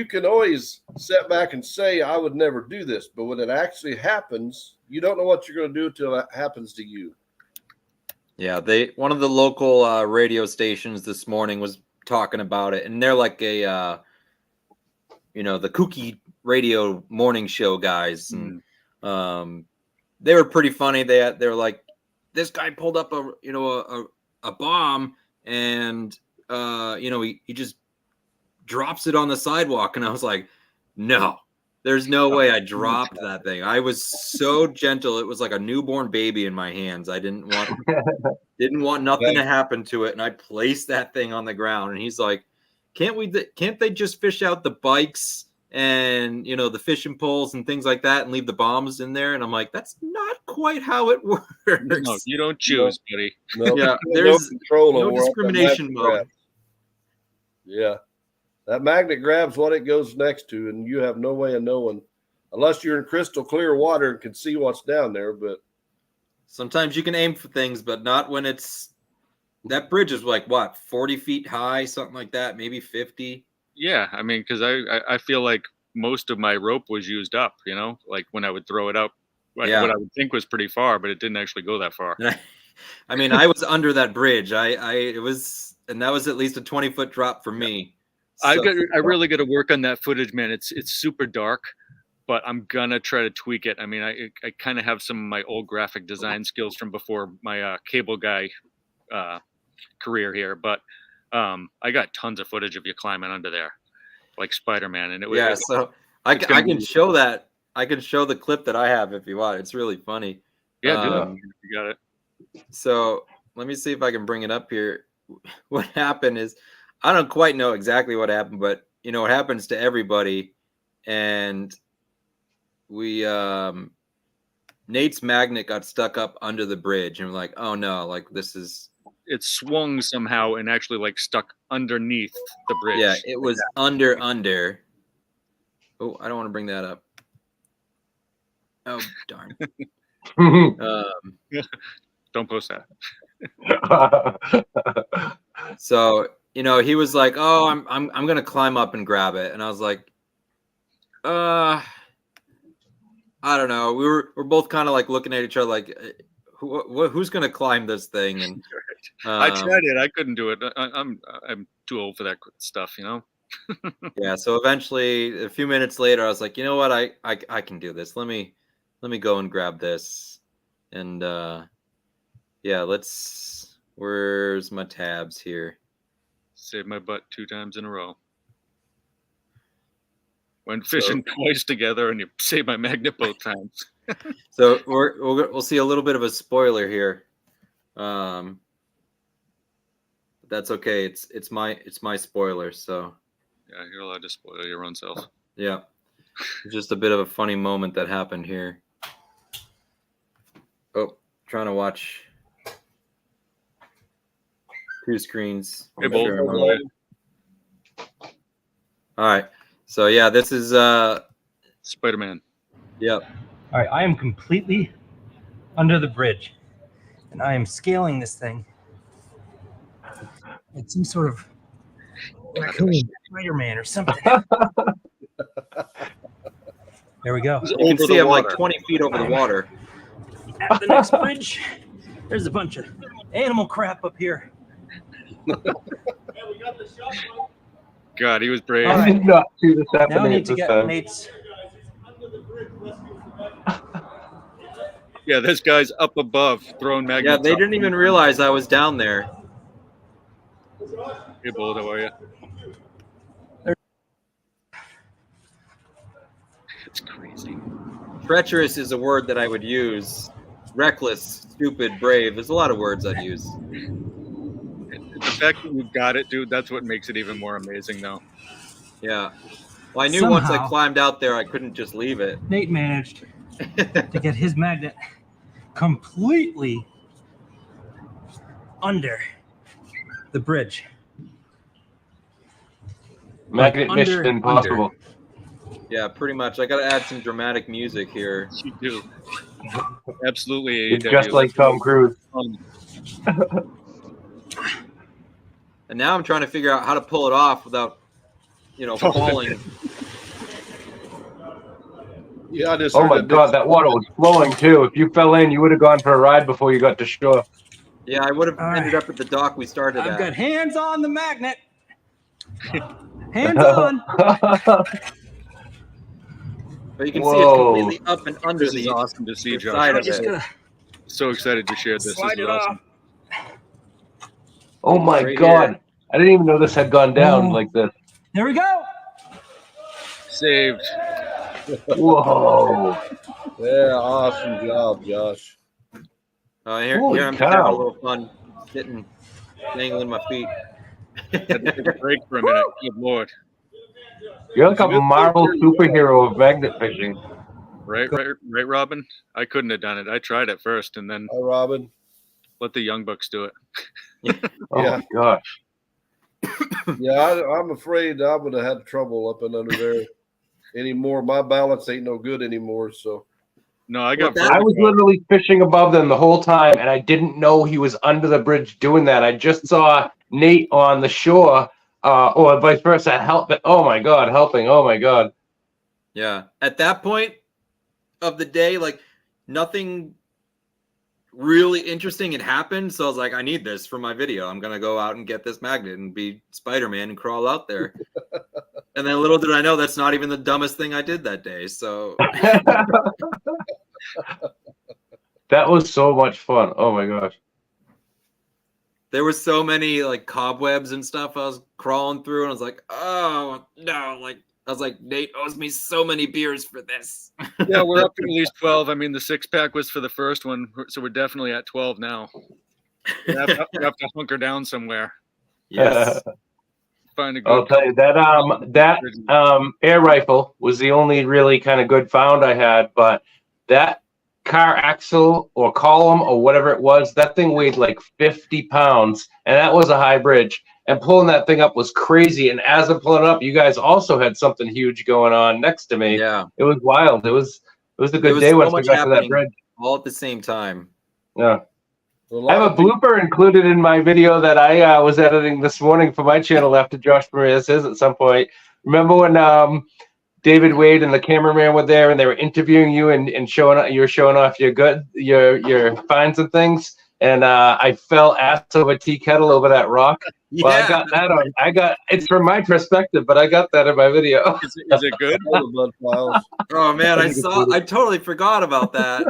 can always sit back and say, I would never do this. But when it actually happens, you don't know what you're going to do until it happens to you. Yeah, one of the local radio stations this morning was talking about it, and they're like a the kooky radio morning show guys, and they were pretty funny. They're like, this guy pulled up a bomb, and he just drops it on the sidewalk, and I was like, no, There's no way I dropped that thing. I was so gentle. It was like a newborn baby in my hands. I didn't want nothing to happen to it. And I placed that thing on the ground. And he's like, can't they just fish out the bikes and, you know, the fishing poles and things like that and leave the bombs in there? And I'm like, that's not quite how it works. No, you don't choose, buddy. No, Yeah, there's no discrimination mode. Yeah. That magnet grabs what it goes next to, and you have no way of knowing unless you're in crystal clear water and can see what's down there. But sometimes you can aim for things, but not when it's that bridge is like what, 40 feet high, something like that, maybe 50. Yeah, I mean, because I feel like most of my rope was used up, you know, like when I would throw it up, what I would think was pretty far, but it didn't actually go that far. I mean, I was under that bridge. It was, and that was at least a 20-foot drop for me. I really got to work on that footage, man. It's super dark, but I'm gonna try to tweak it. I mean, I kind of have some of my old graphic design skills from before my cable guy career here, but I got tons of footage of you climbing under there, like Spider-Man, and it was so I can show that. I can show the clip that I have if you want. It's really funny. Yeah, do that. You got it. So let me see if I can bring it up here. What happened is, I don't quite know exactly what happened, but you know, it happens to everybody. And we, Nate's magnet got stuck up under the bridge, and we're like, oh no, like it swung somehow and actually like stuck underneath the bridge. Yeah, it was under. Oh, I don't want to bring that up. Oh, darn. Don't post that. So, you know, he was like, "Oh, I'm gonna climb up and grab it," and I was like, I don't know. We're both kind of like looking at each other, like, who's gonna climb this thing? And I tried it. I couldn't do it. I'm too old for that stuff, you know. Yeah. So eventually, a few minutes later, I was like, you know what? I can do this. Let me go and grab this. And yeah, where's my tabs here? Saved my butt 2 times in a row. Went fishing twice together, and you saved my magnet both times. So we'll see a little bit of a spoiler here. That's okay. It's my spoiler. So yeah, you're allowed to spoil your own self. Yeah, just a bit of a funny moment that happened here. Oh, trying to watch 2 screens. Hey, Bolt. All right. So yeah, this is Spider-Man. Yep. All right, I am completely under the bridge, and I am scaling this thing. It's some sort of raccoon Spider-Man or something. There we go. You can see I'm like 20 feet over the water. At the next bridge, there's a bunch of animal crap up here. God, he was brave. All right. I did not see this happening. Now I need to get Nate's. Yeah, this guy's up above throwing magnets. Yeah, they didn't even realize I was down there. Hey, Bold, how are you? It's crazy. Treacherous is a word that I would use. Reckless, stupid, brave. There's a lot of words I'd use. The fact that you got it, dude, that's what makes it even more amazing, though. Yeah. Well, I knew once I climbed out there, I couldn't just leave it. Nate managed to get his magnet completely under the bridge. Magnet mission impossible. Yeah, pretty much. I got to add some dramatic music here. You do. Absolutely. It's just like Tom Cruise. And now I'm trying to figure out how to pull it off without, you know, falling. Yeah, I just. Oh my God, that water was flowing too. If you fell in, you would have gone for a ride before you got to shore. Yeah, I would have ended up at the dock we started I've at. got hands on the magnet. Hands on. But you can see it's completely up and under This is awesome to see, Josh. side I'm of just it. gonna So excited to share this. slide This is it awesome. off. Oh my Right God. here. I didn't even know this had gone down like this. There we go. Saved. Whoa. Yeah, awesome job, Josh. Here Holy I'm just cow. having a little fun, sitting, dangling my feet. Had to take a break for a minute. Good Lord. You're like a Marvel superhero of magnet fishing. Right, Robin? I couldn't have done it. I tried at first, and then Hi, Robin. let the young bucks do it. Oh Yeah. my gosh. Yeah, I'm afraid I would have had trouble up and under there anymore. My balance ain't no good anymore. So No, I was literally fishing above them the whole time, and I didn't know he was under the bridge doing that. I just saw Nate on the shore, or vice versa, helping. Oh my god, helping! Oh my god. Yeah. At that point of the day, like nothing really interesting had happened. So I was like, I need this for my video. I'm gonna go out and get this magnet and be Spider-Man and crawl out there. And then little did I know that's not even the dumbest thing I did that day. So That was so much fun. Oh my gosh. there were so many like cobwebs and stuff I was crawling through, and I was like, oh no, like I was like, Nate owes me so many beers for this. Yeah, we're up to at least 12. I mean, the 6-pack was for the first one, so we're definitely at 12 now. We have to hunker down somewhere. Yes. Find a good. I'll tell you that air rifle was the only really kind of good found I had, but that car axle or column or whatever it was, that thing weighed like 50 pounds, and that was a high bridge. And pulling that thing up was crazy. And as I'm pulling up, you guys also had something huge going on next to me. Yeah, it was wild. It was a There good was day so once we much got to that happening bridge. all at the same time. Yeah. I have a blooper included in my video that I was editing this morning for my channel after Josh Maria's at some point. Remember when David Wade and the cameraman were there and they were interviewing you and you were showing off your finds and things, and I fell ass over tea kettle over that rock. Yeah. Well, I got that on. It's from my perspective, but I got that in my video. Is it good? Oh man, I totally forgot about that.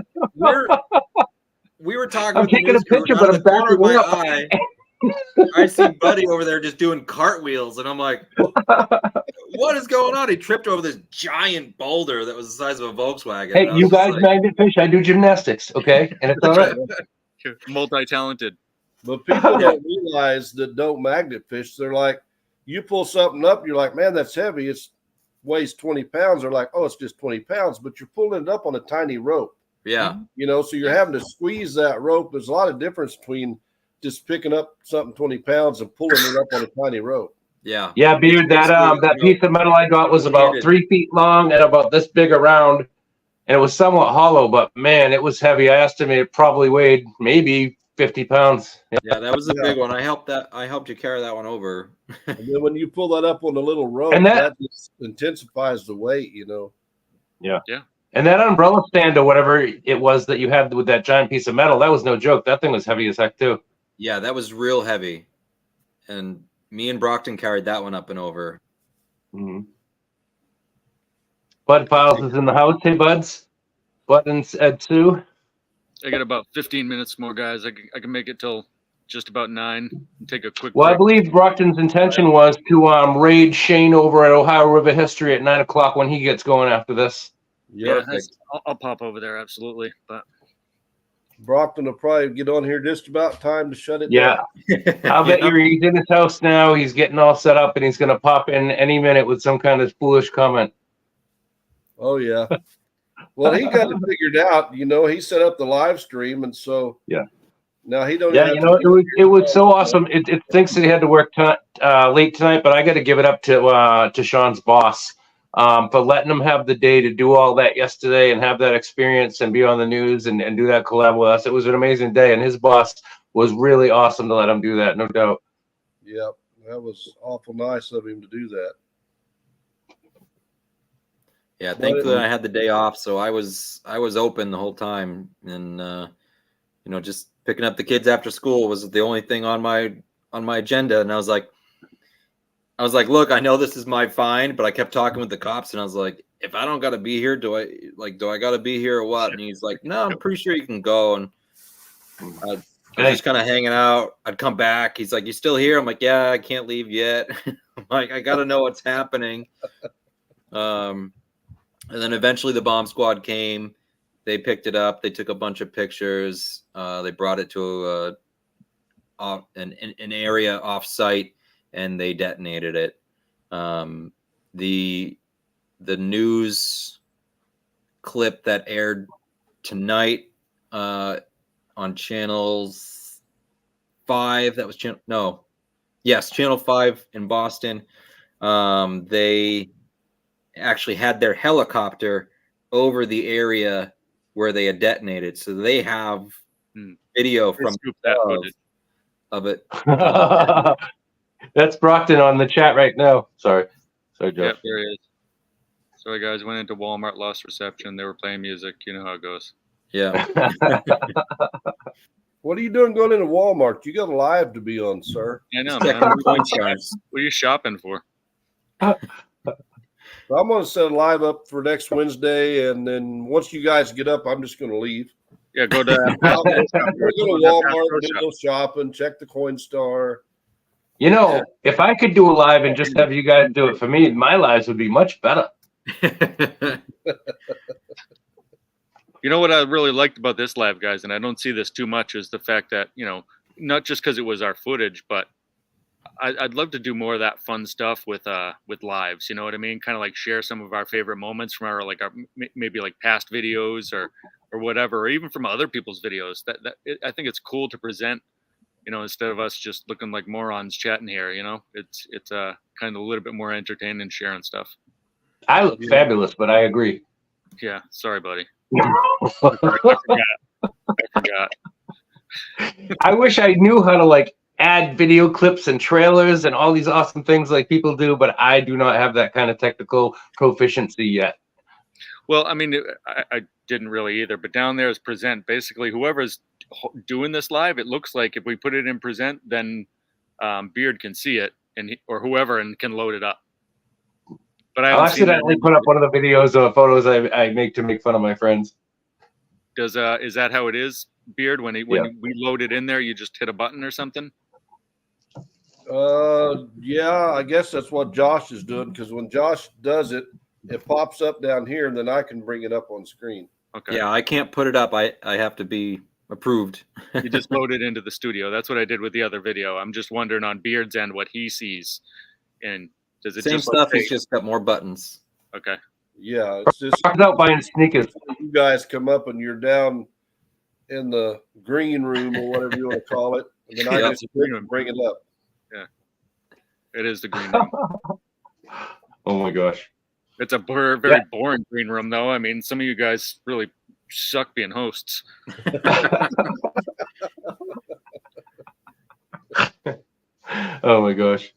We were talking. I'm with the taking a news crew, picture, and but out I'm of the corner of my backing eye, I see Buddy over there just doing cartwheels, and I'm like, "What is going on?" He tripped over this giant boulder that was the size of a Volkswagen. Hey, and I was you just guys like, magnet fish. I do gymnastics, okay, and it's all right. Multi-talented. But people don't realize that don't magnet fish. They're like, you pull something up, you're like, man, that's heavy. It weighs 20 pounds. They're like, oh, it's just 20 pounds, but you're pulling it up on a tiny rope. Yeah. You know, so you're having to squeeze that rope. There's a lot of difference between just picking up something 20 pounds and pulling it up on a tiny rope. Yeah. Yeah, Beard, that piece of metal I got was about 3 feet long and about this big around, and it was somewhat hollow, but man, it was heavy. I estimated it probably weighed maybe 50 pounds. Yeah, that was a big one. I helped you carry that one over. And then when you pull that up on the little rope, And that just intensifies the weight, you know. Yeah. Yeah. And that umbrella stand or whatever it was that you had with that giant piece of metal, that was no joke. That thing was heavy as heck too. Yeah, that was real heavy. And me and Brockton carried that one up and over. Mm-hmm. Bud Files is in the house. Hey, Buds. Bud and Sue. I got about 15 minutes more, guys. I can make it till just about 9 and take a quick Well, I break. believe Brockton's intention was to raid Shane over at Ohio River History at 9 o'clock when he gets going after this. Yeah, I'll pop over there, absolutely. But Brockton will probably get on here just about time to shut it Yeah. down. I'll bet you he's in his house now. He's getting all set up and he's going to pop in any minute with some kind of foolish comment. Oh, yeah. Well, he got it figured out. You know, he set up the live stream, and so yeah. Now he don't. Yeah, you know, it was so awesome. It thinks that he had to work late tonight, but I got to give it up to Sean's boss for letting him have the day to do all that yesterday and have that experience and be on the news and do that collab with us. It was an amazing day, and his boss was really awesome to let him do that, no doubt. Yep, that was awful nice of him to do that. Yeah, thankfully I had the day off, so I was open the whole time, and you know, just picking up the kids after school was the only thing on my agenda. And I was like, look, I know this is my fine, but I kept talking with the cops, and I was like, if I don't got to be here, do I got to be here or what? And he's like, no, I'm pretty sure you can go. And I was just kind of hanging out. I'd come back. He's like, you still here? I'm like, yeah, I can't leave yet. I'm like, I got to know what's happening. And then eventually the bomb squad came. They picked it up. They took a bunch of pictures. They brought it to an area off-site, and they detonated it. The news clip that aired tonight on Channel 5. That was Channel 5 in Boston. They actually had their helicopter over the area where they had detonated, so they have video from of it. That's Brockton on the chat right now. Sorry, Josh. Yep, there he is. Sorry, guys. Went into Walmart, lost reception. They were playing music. You know how it goes. Yeah. What are you doing going into Walmart? You got a live to be on, sir. I know, man. What are you shopping for? I'm going to set a live up for next Wednesday, and then once you guys get up, I'm just going to leave. Yeah, go to We'll go to Walmart, do a little shopping, check the Coinstar. You know, if I could do a live and just have you guys do it for me, my lives would be much better. You know what I really liked about this live, guys, and I don't see this too much, is the fact that, you know, not just because it was our footage, but I'd love to do more of that fun stuff with lives. You know what I mean? Kind of like share some of our favorite moments from our maybe like past videos or whatever, or even from other people's videos. I think it's cool to present, you know, instead of us just looking like morons chatting here. You know, it's kind of a little bit more entertaining and sharing stuff. I look fabulous, but I agree. Yeah, sorry, buddy. I forgot. I wish I knew how to like add video clips and trailers and all these awesome things like people do, but I do not have that kind of technical proficiency yet. Well, I mean, I didn't really either, but down there is present. Basically, whoever's doing this live, it looks like if we put it in present, then Beard can see it, or whoever, and can load it up. But I'll accidentally put up one of the videos or photos I make to make fun of my friends. Is that how it is, Beard? When we load it in there, you just hit a button or something? Yeah, I guess that's what Josh is doing, because when Josh does it, it pops up down here, and then I can bring it up on screen. Okay. Yeah, I can't put it up. I have to be approved. You just load it into the studio. That's what I did with the other video. I'm just wondering on Beard's end what he sees, and does it same just stuff? It's just got more buttons. Okay. Yeah, it's just out buying sneakers. You guys come up and you're down in the green room or whatever you want to call it, and then I just bring it up. Yeah, it is the green room. Oh my gosh. It's a very boring green room, though. I mean, some of you guys really suck being hosts. Oh my gosh.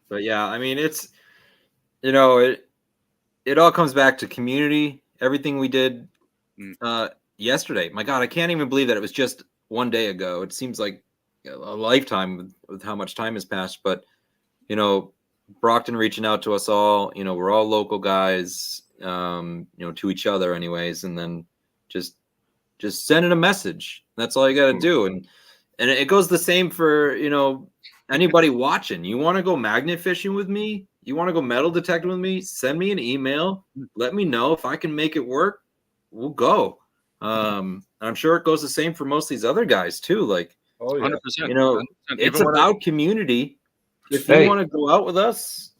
But yeah, I mean, it's, you know, it all comes back to community. Everything we did yesterday. My God, I can't even believe that it was just one day ago. It seems like a lifetime with how much time has passed. But, you know, Brockton reaching out to us all, you know, we're all local guys, you know, to each other anyways, and then just sending a message. That's all you got to do. And it goes the same for, you know, anybody watching. You want to go magnet fishing with me? You want to go metal detecting with me? Send me an email. Let me know if I can make it work. We'll go. I'm sure it goes the same for most of these other guys too. Like, 100%. You know, 100%. it's about community. If you want to go out with us,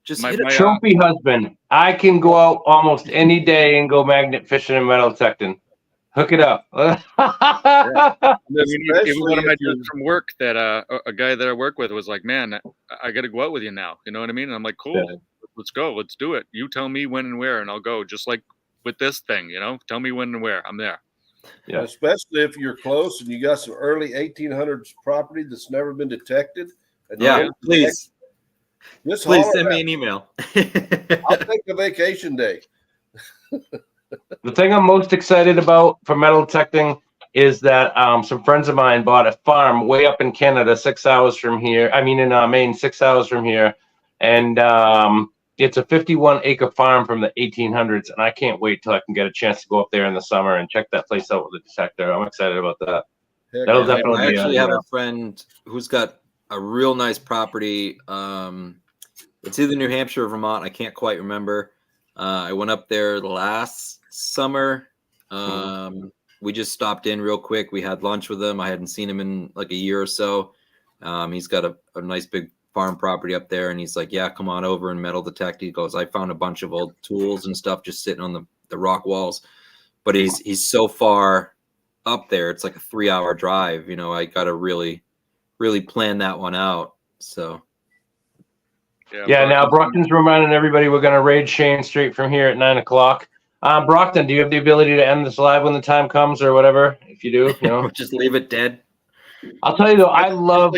just hit a trophy husband. I can go out almost any day and go magnet fishing and metal detecting. Hook it up. Even one of my dudes from work that a guy that I work with was like, man, I got to go out with you now. You know what I mean? And I'm like, cool, let's go. Let's do it. You tell me when and where, and I'll go. Just like with this thing, you know, tell me when and where. I'm there. Yeah. Especially if you're close and you got some early 1800s property that's never been detected. Yeah, please. Please send me an email. I'll take a vacation day. The thing I'm most excited about for metal detecting is that some friends of mine bought a farm way up in Canada, 6 hours from here. I mean, in Maine, 6 hours from here. And it's a 51-acre farm from the 1800s. And I can't wait till I can get a chance to go up there in the summer and check that place out with a detector. I'm excited about that. That'll definitely I be actually have a friend who's got a real nice property. It's either New Hampshire or Vermont. I can't quite remember. I went up there last summer. We just stopped in real quick. We had lunch with him. I hadn't seen him in like a year or so. He's got a nice big farm property up there, and he's like, yeah, come on over and metal detect. He goes, I found a bunch of old tools and stuff just sitting on the rock walls, but he's so far up there. It's like a 3-hour drive. I got to really plan that one out. So. Yeah, now Brockton's reminding everybody we're going to raid Shane straight from here at 9 o'clock. Brockton, do you have the ability to end this live when the time comes or whatever? If you do, just leave it dead. I'll tell you though, I love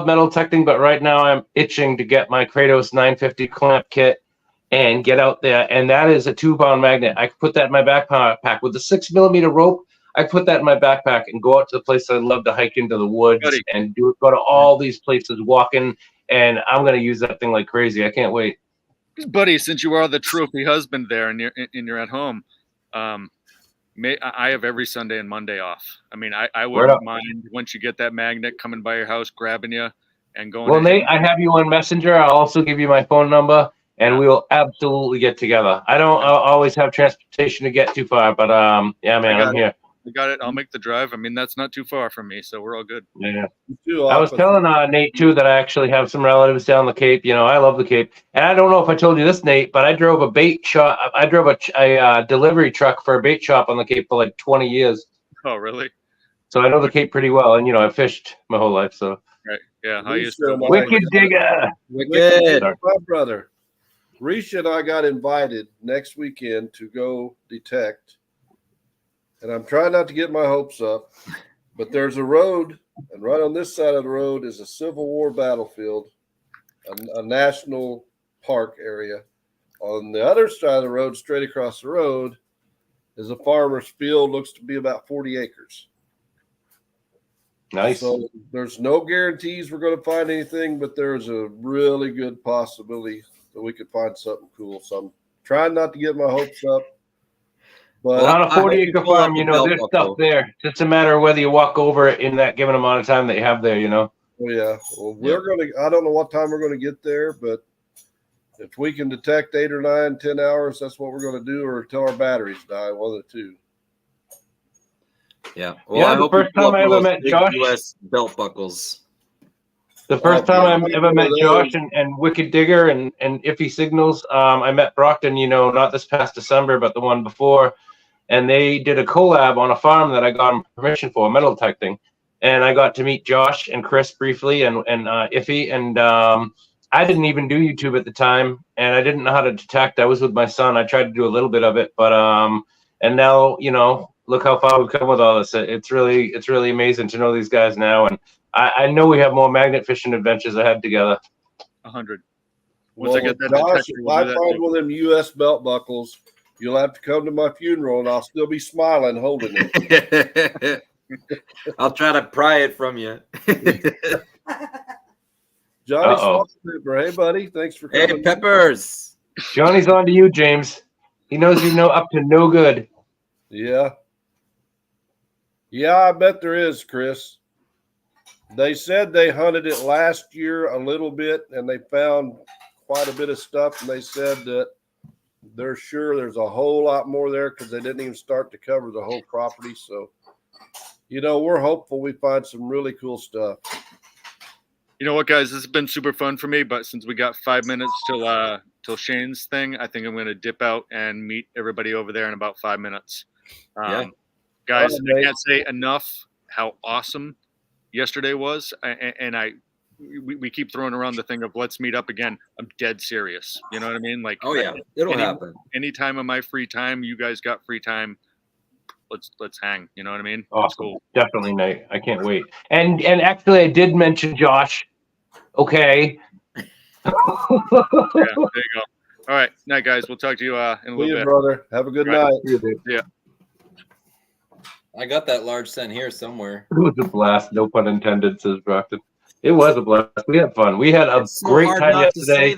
metal detecting, but right now I'm itching to get my Kratos 950 clamp kit and get out there. And that is a 2-pound magnet. I can put that in my backpack with the 6mm rope. I put that in my backpack and go out to the place I love to hike into the woods and go to all these places walking. And I'm going to use that thing like crazy. I can't wait. Buddy, since you are the trophy husband there and you're at home, I have every Sunday and Monday off. I mean, I wouldn't mind once you get that magnet coming by your house, grabbing you and going. Well, Nate, I have you on Messenger. I'll also give you my phone number, and we will absolutely get together. I don't always have transportation to get too far, but yeah, man, I'm here. I got it. I'll make the drive. I mean, that's not too far from me, so we're all good. Yeah. I was telling Nate too that I actually have some relatives down the Cape. I love the Cape, and I don't know if I told you this, Nate, but I drove a bait shop. I drove a delivery truck for a bait shop on the Cape for like 20 years. Oh, really? So I know the Cape pretty well, and I've fished my whole life. So right, yeah. I used to. Wicked digger. Wicked. My brother, Risha and I got invited next weekend to go detect. And I'm trying not to get my hopes up, but there's a road, and right on this side of the road is a Civil War battlefield, a national park area. On the other side of the road, straight across the road, is a farmer's field, looks to be about 40 acres. Nice. So there's no guarantees we're going to find anything, but there's a really good possibility that we could find something cool. So I'm trying not to get my hopes up. But on a 40-acre farm, there's stuff there. It's just a matter of whether you walk over it in that given amount of time that you have there, Oh, yeah. Well, I don't know what time we're going to get there, but if we can detect 8 or 9, 10 hours, that's what we're going to do, or until our batteries die, one of the two. Yeah. Well, I hope the first time I ever met Josh, US belt buckles. The first time I ever met Josh and Wicked Digger and Iffy Signals, I met Brockton, not this past December, but the one before. And they did a collab on a farm that I got permission for, metal detecting. And I got to meet Josh and Chris briefly and Iffy. And I didn't even do YouTube at the time, and I didn't know how to detect. I was with my son. I tried to do a little bit of it, but and now, look how far we've come with all this. It's really amazing to know these guys now. And I know we have more magnet fishing adventures ahead together. 100. Once I get that Josh, if I find one of them US belt buckles, you'll have to come to my funeral, and I'll still be smiling holding it. I'll try to pry it from you. Johnny Salt Pepper. Hey, buddy. Thanks for coming. Hey, Peppers. Johnny's on to you, James. He knows you up to no good. Yeah. Yeah, I bet there is, Chris. They said they hunted it last year a little bit, and they found quite a bit of stuff, and they said that they're sure there's a whole lot more there because they didn't even start to cover the whole property. So, we're hopeful we find some really cool stuff. You know what, guys? This has been super fun for me, but since we got 5 minutes till Shane's thing, I think I'm going to dip out and meet everybody over there in about 5 minutes. Guys, I can't say enough how awesome yesterday was, and we keep throwing around the thing of let's meet up again. I'm dead serious. You know what I mean? Like, oh yeah, it'll happen. Anytime of my free time, you guys got free time. Let's hang. You know what I mean? Awesome. Cool. Definitely, Nate. I can't wait. And actually, I did mention Josh. Okay. Yeah, there you go. All right, night, guys. We'll talk to you in a little bit, brother. Have a good night. Yeah. I got that large scent here somewhere. It was a blast. No pun intended, says Brockton. It was a blast. We had fun. We had a great time yesterday.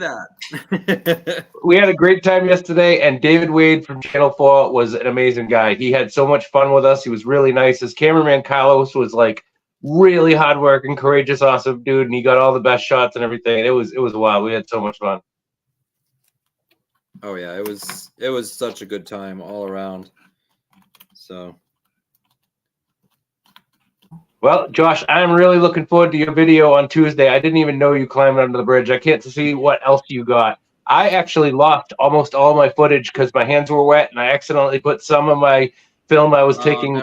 We had a great time yesterday, and David Wade from Channel 4 was an amazing guy. He had so much fun with us. He was really nice. His cameraman, Carlos, was like really hardworking, courageous, awesome dude, and he got all the best shots and everything. It was wild. We had so much fun. Oh yeah, it was such a good time all around. So. Well, Josh, I'm really looking forward to your video on Tuesday. I didn't even know you climbed under the bridge. I can't see what else you got. I actually lost almost all my footage because my hands were wet, and I accidentally put some of my film I was taking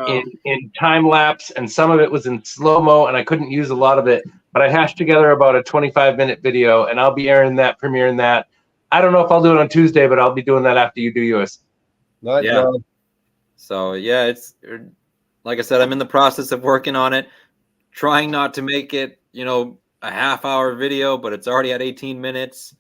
in time lapse, and some of it was in slow mo, and I couldn't use a lot of it. But I hashed together about a 25-minute video, and I'll be airing that, premiering that. I don't know if I'll do it on Tuesday, but I'll be doing that after you do yours. Yeah. So yeah, it's like I said, I'm in the process of working on it, trying not to make it, a half-hour video, but it's already at 18 minutes.